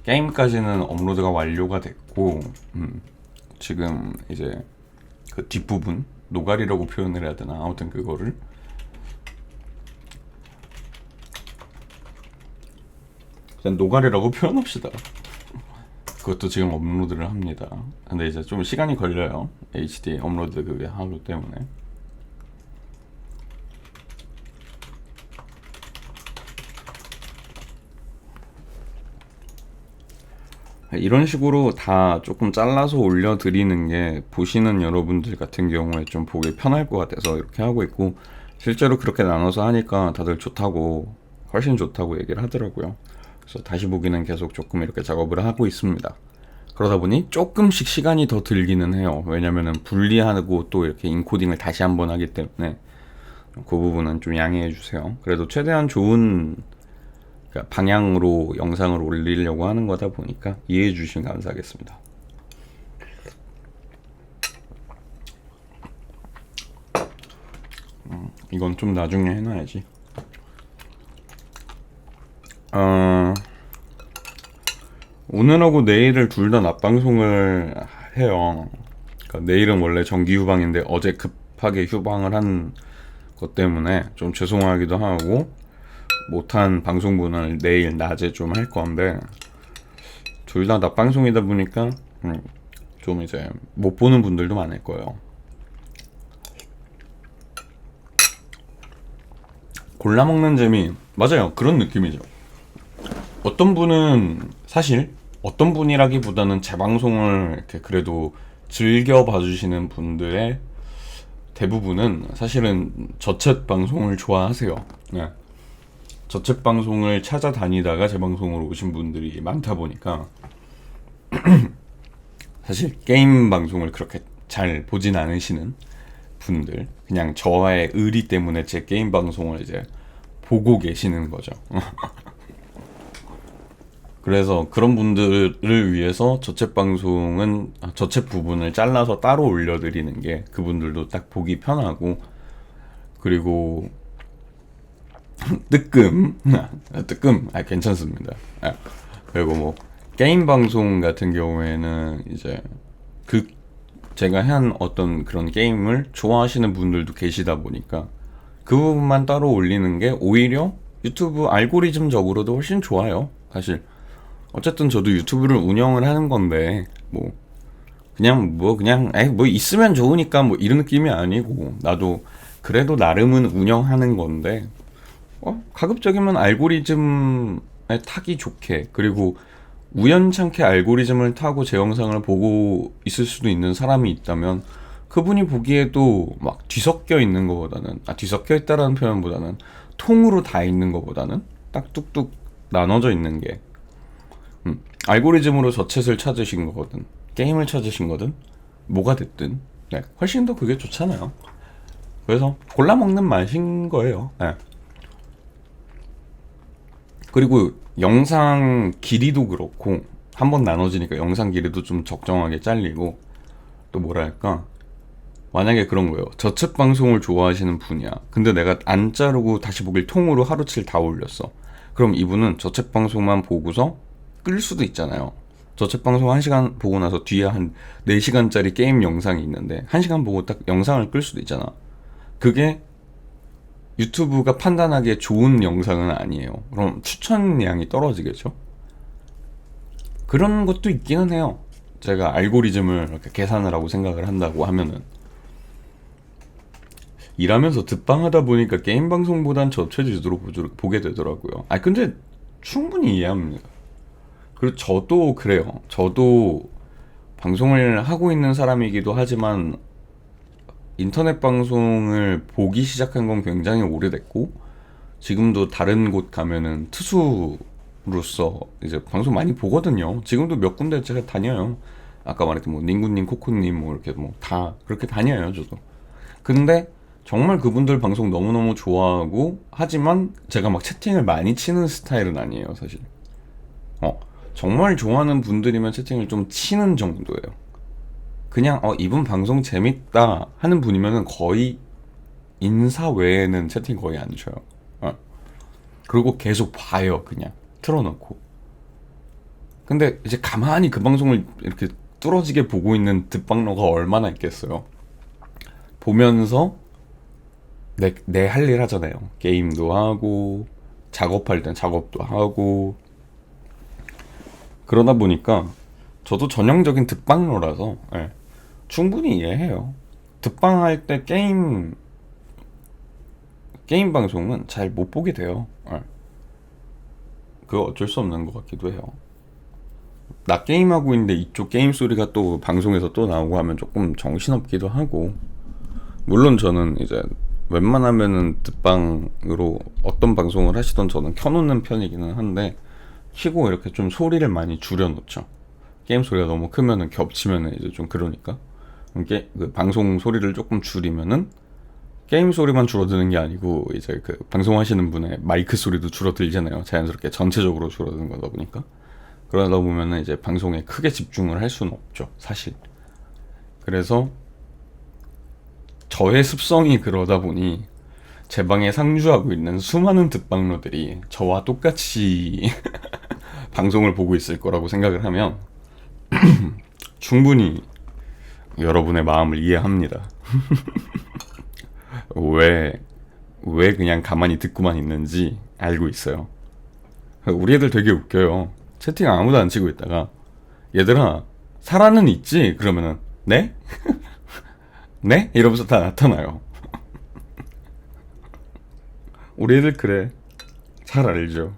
게임까지는 업로드가 완료가 됐고, 지금 이제 그 뒷부분, 노가리라고 표현을 해야 되나, 아무튼 그거를 그냥 노가리라고 표현합시다. 그것도 지금 업로드를 합니다. 근데 이제 좀 시간이 걸려요, HD 업로드 그게 하루 때문에. 이런 식으로 다 조금 잘라서 올려드리는 게 보시는 여러분들 같은 경우에 좀 보기 편할 것 같아서 이렇게 하고 있고, 실제로 그렇게 나눠서 하니까 다들 좋다고, 훨씬 좋다고 얘기를 하더라고요. 그래서 다시 보기는 계속 조금 이렇게 작업을 하고 있습니다. 그러다 보니 조금씩 시간이 더 들기는 해요. 왜냐면은 분리하고 또 이렇게 인코딩을 다시 한번 하기 때문에 그 부분은 좀 양해해 주세요. 그래도 최대한 좋은 방향으로 영상을 올리려고 하는 거다 보니까 이해해 주시면 감사하겠습니다. 이건 좀 나중에 해놔야지. 오늘하고 내일을 둘 다 낮방송을 해요. 그러니까 내일은 원래 정기 휴방인데 어제 급하게 휴방을 한 것 때문에 좀 죄송하기도 하고, 못한 방송분을 내일 낮에 좀 할 건데, 둘 다 낮방송이다 보니까 좀 이제 못 보는 분들도 많을 거예요. 골라 먹는 재미, 맞아요, 그런 느낌이죠. 어떤 분은 사실 어떤 분이라기보다는 제 방송을 이렇게 그래도 즐겨 봐주시는 분들의 대부분은 사실은 저챗 방송을 좋아하세요. 네. 저챗 방송을 찾아다니다가 제 방송으로 오신 분들이 많다 보니까 사실 게임 방송을 그렇게 잘 보진 않으시는 분들, 그냥 저와의 의리 때문에 제 게임 방송을 이제 보고 계시는 거죠. 그래서 그런 분들을 위해서 저챗 방송은 저챗 부분을 잘라서 따로 올려드리는 게 그분들도 딱 보기 편하고, 그리고 뜨끔 괜찮습니다. 그리고 뭐 게임 방송 같은 경우에는 이제 제가 한 어떤 그런 게임을 좋아하시는 분들도 계시다 보니까 그 부분만 따로 올리는 게 오히려 유튜브 알고리즘적으로도 훨씬 좋아요. 사실 어쨌든 저도 유튜브를 운영을 하는 건데 뭐 그냥 뭐 있으면 좋으니까 뭐 이런 느낌이 아니고, 나도 그래도 나름은 운영하는 건데 가급적이면 알고리즘에 타기 좋게, 그리고 우연찮게 알고리즘을 타고 제 영상을 보고 있을 수도 있는 사람이 있다면 그분이 보기에도 막 뒤섞여 있는 것보다는, 뒤섞여 있다라는 표현보다는 통으로 다 있는 것보다는 딱 뚝뚝 나눠져 있는 게, 알고리즘으로 저 챗을 찾으신 거거든, 게임을 찾으신 거든, 뭐가 됐든, 네, 훨씬 더 그게 좋잖아요. 그래서 골라 먹는 맛인 거예요. 네. 그리고 영상 길이도 그렇고, 한번 나눠지니까 영상 길이도 좀 적정하게 잘리고, 또 뭐랄까, 만약에 그런 거예요. 저책 방송을 좋아하시는 분이야. 근데 내가 안 자르고 다시 보길 통으로 하루칠 다 올렸어. 그럼 이분은 저책 방송만 보고서 끌 수도 있잖아요. 저책 방송 1시간 보고 나서 뒤에 한 4시간짜리 게임 영상이 있는데 1시간 보고 딱 영상을 끌 수도 있잖아. 그게 유튜브가 판단하기에 좋은 영상은 아니에요. 그럼 추천량이 떨어지겠죠? 그런 것도 있기는 해요. 제가 알고리즘을 이렇게 계산을 하고 생각을 한다고 하면은, 일하면서 듣방하다 보니까 게임 방송보단 저체지도로 보게 되더라고요. 근데 충분히 이해합니다. 그리고 저도 그래요. 저도 방송을 하고 있는 사람이기도 하지만 인터넷 방송을 보기 시작한 건 굉장히 오래됐고, 지금도 다른 곳 가면은 투수로서 이제 방송 많이 보거든요. 지금도 몇 군데 제가 다녀요. 아까 말했던 뭐 닝구님, 코코님 뭐 이렇게 뭐 다 그렇게 다녀요, 저도. 근데 정말 그분들 방송 너무너무 좋아하고, 하지만 제가 막 채팅을 많이 치는 스타일은 아니에요, 사실. 정말 좋아하는 분들이면 채팅을 좀 치는 정도예요. 그냥 이분 방송 재밌다 하는 분이면은 거의 인사 외에는 채팅 거의 안 쳐요. 그리고 계속 봐요, 그냥 틀어놓고. 근데 이제 가만히 그 방송을 이렇게 뚫어지게 보고 있는 듣방러가 얼마나 있겠어요. 보면서 내 할 일 하잖아요. 게임도 하고, 작업할 땐 작업도 하고. 그러다 보니까 저도 전형적인 듣방러라서, 충분히 이해해요. 듣방할 때 게임 방송은 잘 못 보게 돼요. 그거 어쩔 수 없는 것 같기도 해요. 나 게임하고 있는데 이쪽 게임 소리가 또 방송에서 또 나오고 하면 조금 정신없기도 하고. 물론 저는 이제 웬만하면은 듣방으로 어떤 방송을 하시던 저는 켜놓는 편이기는 한데, 키고 이렇게 좀 소리를 많이 줄여놓죠. 게임 소리가 너무 크면은 겹치면은 이제 좀 그러니까. 이게 그 방송 소리를 조금 줄이면은 게임 소리만 줄어드는 게 아니고 이제 그 방송하시는 분의 마이크 소리도 줄어들잖아요. 자연스럽게 전체적으로 줄어드는 거다 보니까. 그러다 보면은 이제 방송에 크게 집중을 할 수는 없죠, 사실. 그래서 저의 습성이 그러다 보니 제 방에 상주하고 있는 수많은 듣방러들이 저와 똑같이 방송을 보고 있을 거라고 생각을 하면 충분히 여러분의 마음을 이해합니다. 왜 그냥 가만히 듣고만 있는지 알고 있어요. 우리 애들 되게 웃겨요. 채팅 아무도 안 치고 있다가 얘들아 사라는 있지? 그러면은 네? 네? 이러면서 다 나타나요. 우리 애들 그래. 잘 알죠.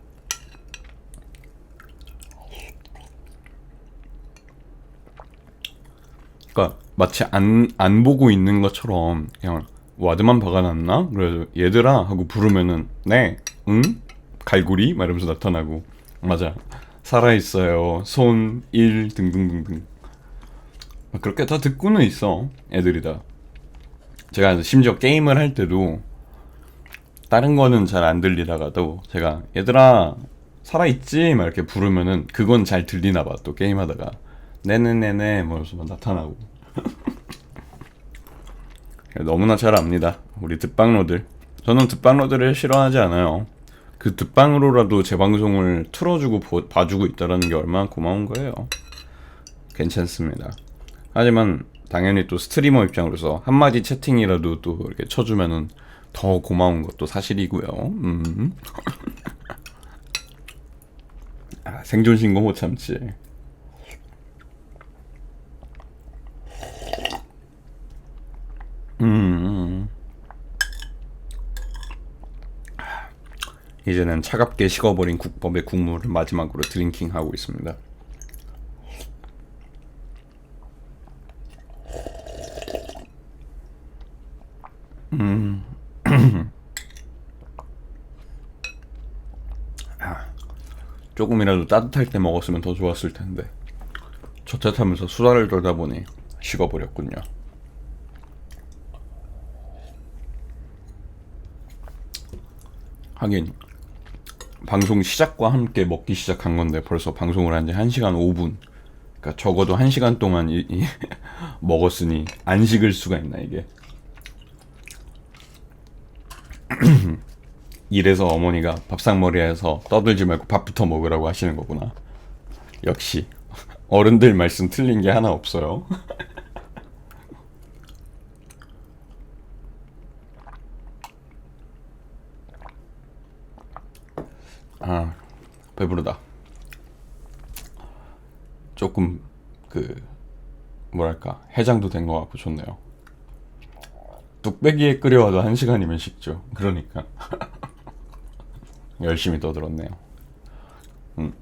그러니까 마치 안 보고 있는 것처럼 그냥 와드만 박아놨나? 그래서 얘들아 하고 부르면은 네? 응? 갈고리? 막 이러면서 나타나고, 맞아, 살아있어요, 손, 일 등등등등. 그렇게 다 듣고는 있어, 애들이 다. 제가 심지어 게임을 할 때도 다른 거는 잘 안 들리다가도 제가 얘들아 살아있지? 막 이렇게 부르면은 그건 잘 들리나 봐. 또 게임하다가 네네네네 뭐 이러면서 막 나타나고. 너무나 잘 압니다, 우리 듣방러들. 저는 듣방러들을 싫어하지 않아요. 그 듣방으로라도 제 방송을 틀어주고 봐주고 있다라는 게 얼마나 고마운 거예요. 괜찮습니다. 하지만 당연히 또 스트리머 입장으로서 한마디 채팅이라도 또 이렇게 쳐주면은 더 고마운 것도 사실이고요. 생존 신고 못 참지. 이제는 차갑게 식어버린 국밥의 국물을 마지막으로 드링킹하고 있습니다. 조금이라도 따뜻할 때 먹었으면 더 좋았을 텐데 저택하면서 수다를 떨다 보니 식어버렸군요. 하긴 방송 시작과 함께 먹기 시작한 건데 벌써 방송을 한 지 1시간 5분. 그러니까 적어도 1시간 동안 먹었으니 안 식을 수가 있나 이게. 이래서 어머니가 밥상머리에서 떠들지 말고 밥부터 먹으라고 하시는 거구나. 역시 어른들 말씀 틀린 게 하나 없어요. 아, 배부르다. 조금 그 뭐랄까 해장도 된 것 같고 좋네요. 뚝배기에 끓여와도 1시간이면 식죠. 그러니까 열심히 떠들었네요.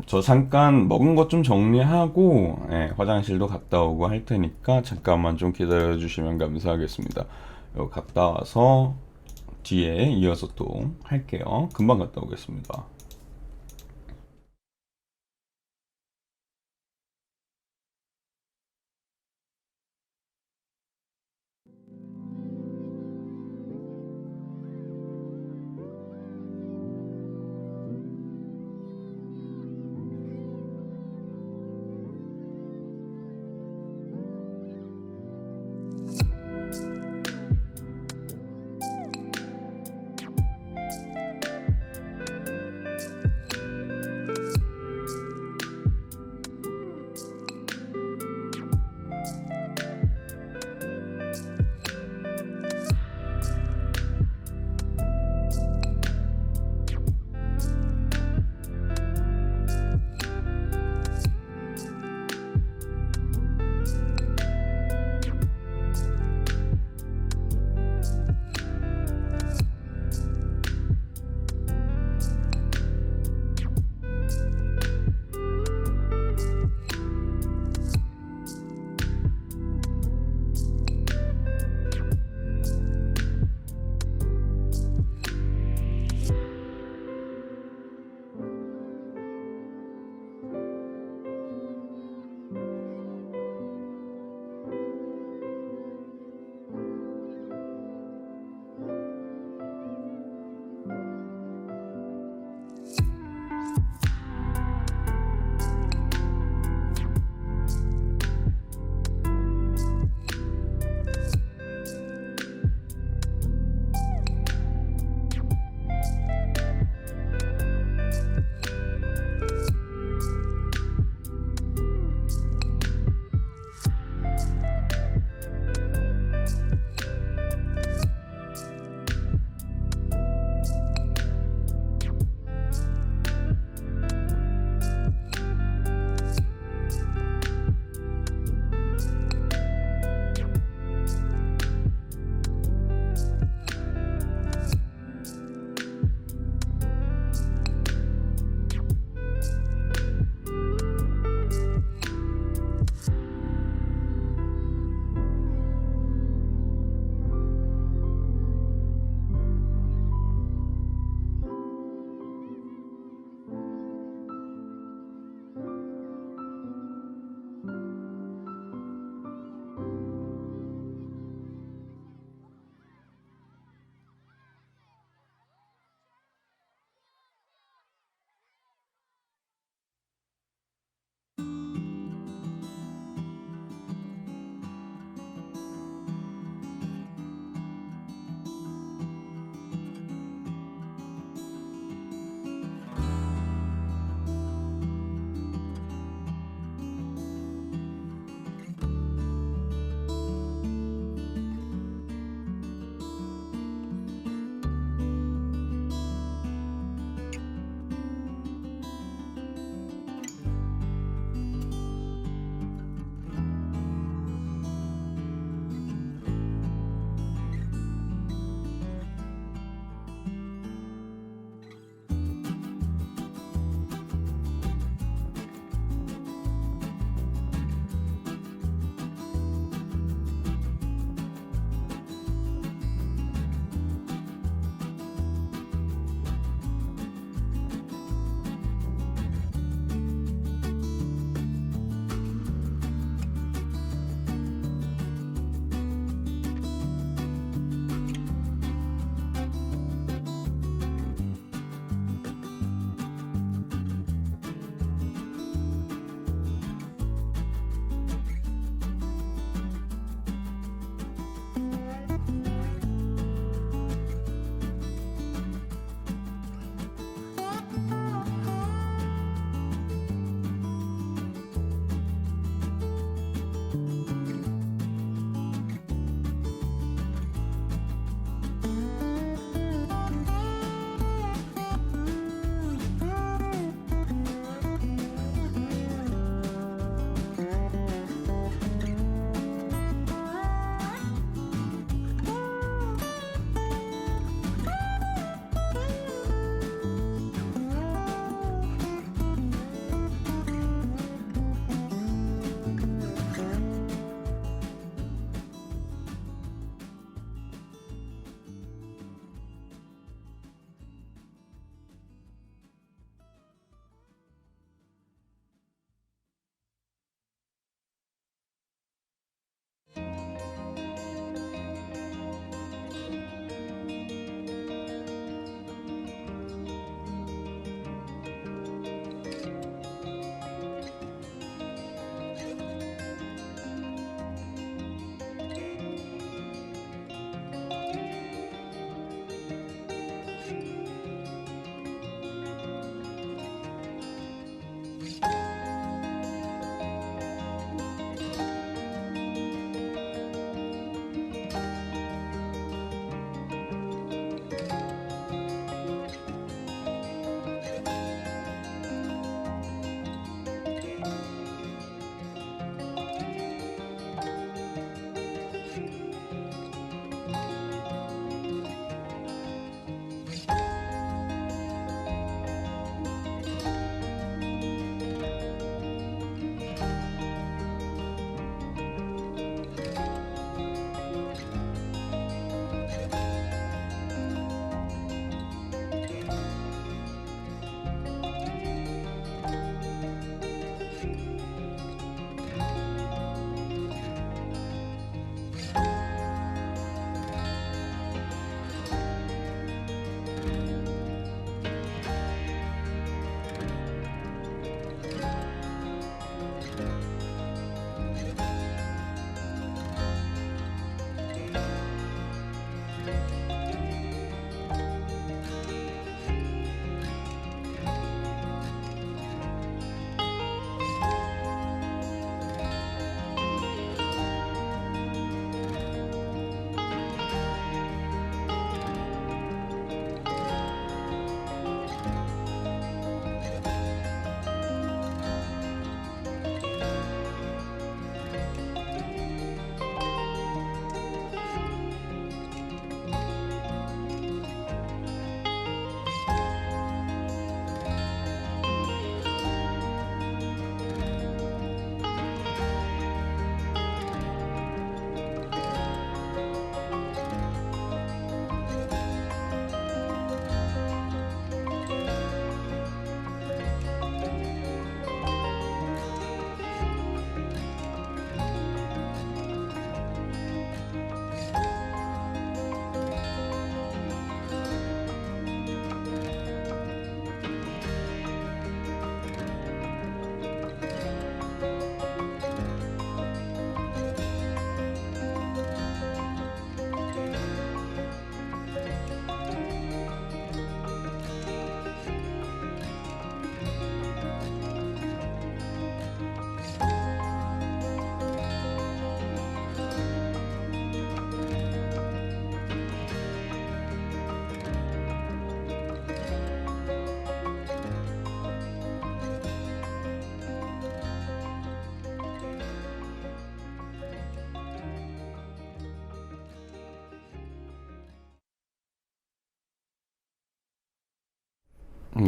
저 잠깐 먹은 것 좀 정리하고 화장실도 갔다 오고 할 테니까 잠깐만 좀 기다려 주시면 감사하겠습니다. 갔다 와서 뒤에 이어서 또 할게요. 금방 갔다 오겠습니다.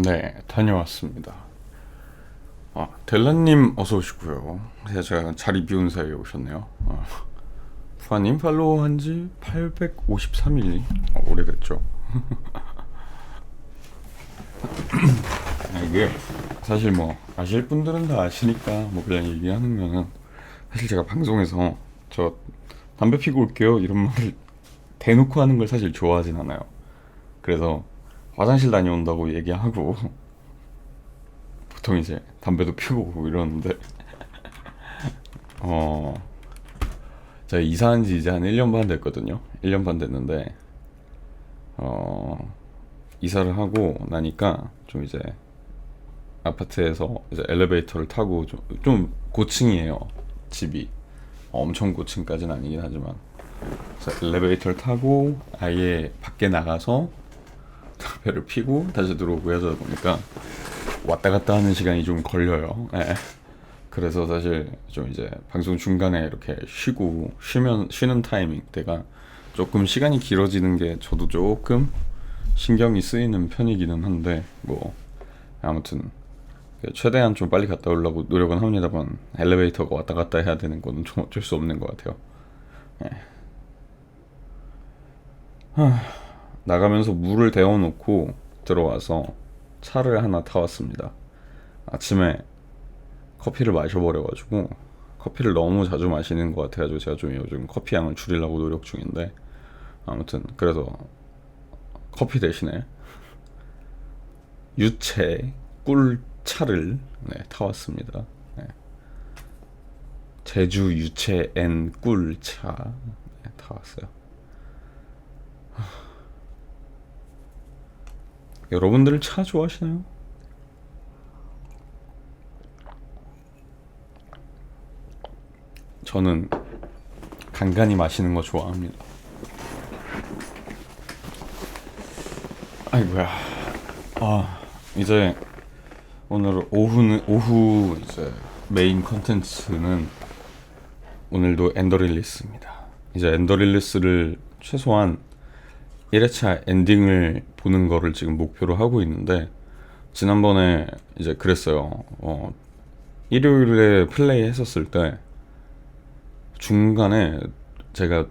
네, 다녀왔습니다. 델라님 어서 오시고요. 제가 자리 비운 사이에 오셨네요. 푸아님 팔로우 한지 853일 오래됐죠. 이게 사실 뭐 아실 분들은 다 아시니까 뭐 그냥 얘기하는 거는, 사실 제가 방송에서 저 담배 피고 올게요 이런 말을 대놓고 하는 걸 사실 좋아하진 않아요. 그래서 화장실 다녀온다고 얘기하고 보통 이제 담배도 피우고 오고 이러는데, 어 제가 이사한 지 이제 한 1년 반 됐거든요. 1년 반 됐는데 이사를 하고 나니까 좀 이제 아파트에서 이제 엘리베이터를 타고 좀 고층이에요, 집이. 엄청 고층까지는 아니긴 하지만. 그래서 엘리베이터를 타고 아예 밖에 나가서 담배를 피고 다시 들어오고 하다 보니까 왔다 갔다 하는 시간이 좀 걸려요. 예. 그래서 사실 좀 이제 방송 중간에 이렇게 쉬는 타이밍 때가 조금 시간이 길어지는 게 저도 조금 신경이 쓰이는 편이기는 한데, 뭐 아무튼 최대한 좀 빨리 갔다 오려고 노력은 합니다만, 엘리베이터가 왔다 갔다 해야 되는 거는 좀 어쩔 수 없는 것 같아요. 예. 나가면서 물을 데워놓고 들어와서 차를 하나 타왔습니다. 아침에 커피를 마셔버려가지고, 커피를 너무 자주 마시는 것 같아가지고 제가 좀 요즘 커피 양을 줄이려고 노력 중인데, 아무튼 그래서 커피 대신에 유채 꿀차를 타왔습니다. 네. 제주 유채 앤 꿀차 타왔어요. 여러분들 차 좋아하시나요? 저는 간간히 마시는 거 좋아합니다. 아이고야. 이제 오늘 오후 이제 메인 컨텐츠는 오늘도 엔더릴리스입니다. 이제 엔더릴리스를 최소한 1회차 엔딩을 보는 거를 지금 목표로 하고 있는데, 지난번에 이제 그랬어요. 일요일에 플레이 했었을 때 중간에 제가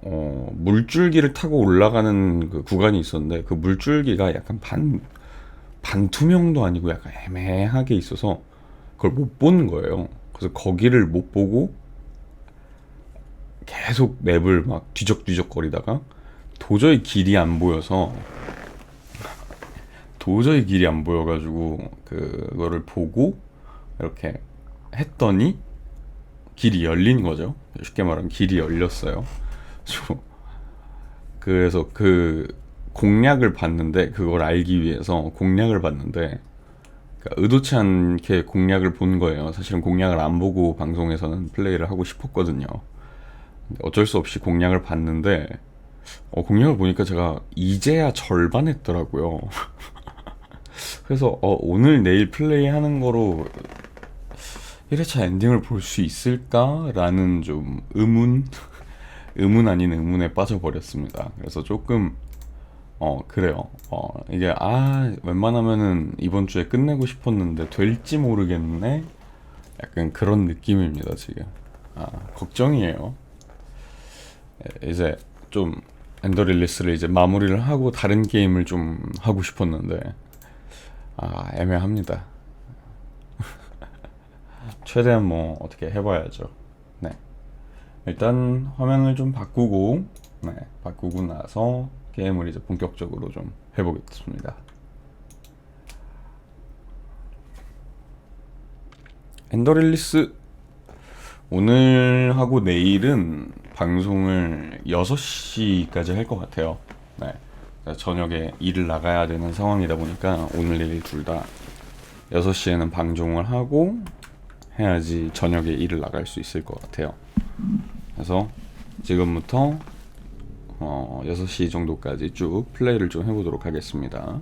물줄기를 타고 올라가는 그 구간이 있었는데, 그 물줄기가 약간 반투명도 아니고 약간 애매하게 있어서 그걸 못 보는 거예요. 그래서 거기를 못 보고 계속 맵을 막 뒤적뒤적 거리다가 도저히 길이 안 보여가지고 그거를 보고 이렇게 했더니 길이 열린 거죠. 쉽게 말하면 길이 열렸어요. 그래서 그 공략을 봤는데, 그걸 알기 위해서 공략을 봤는데, 그러니까 의도치 않게 공략을 본 거예요. 사실은 공략을 안 보고 방송에서는 플레이를 하고 싶었거든요. 근데 어쩔 수 없이 공략을 봤는데, 공략을 보니까 제가 이제야 절반 했더라고요. 그래서 오늘 내일 플레이 하는 거로 1회차 엔딩을 볼 수 있을까라는 좀 의문 아닌 의문에 빠져버렸습니다. 그래서 조금 그래요. 이게 웬만하면은 이번 주에 끝내고 싶었는데 될지 모르겠네, 약간 그런 느낌입니다 지금. 걱정이에요. 이제 좀 엔더릴리스를 이제 마무리를 하고 다른 게임을 좀 하고 싶었는데 애매합니다. 최대한 뭐 어떻게 해봐야죠. 네. 일단 화면을 좀 바꾸고 나서 게임을 이제 본격적으로 좀 해보겠습니다. 엔더릴리스 오늘 하고 내일은 방송을 6시까지 할 것 같아요. 네. 저녁에 일을 나가야 되는 상황이다 보니까 오늘 내일 둘 다 6시에는 방송을 하고 해야지 저녁에 일을 나갈 수 있을 것 같아요. 그래서 지금부터 6시 정도까지 쭉 플레이를 좀 해보도록 하겠습니다.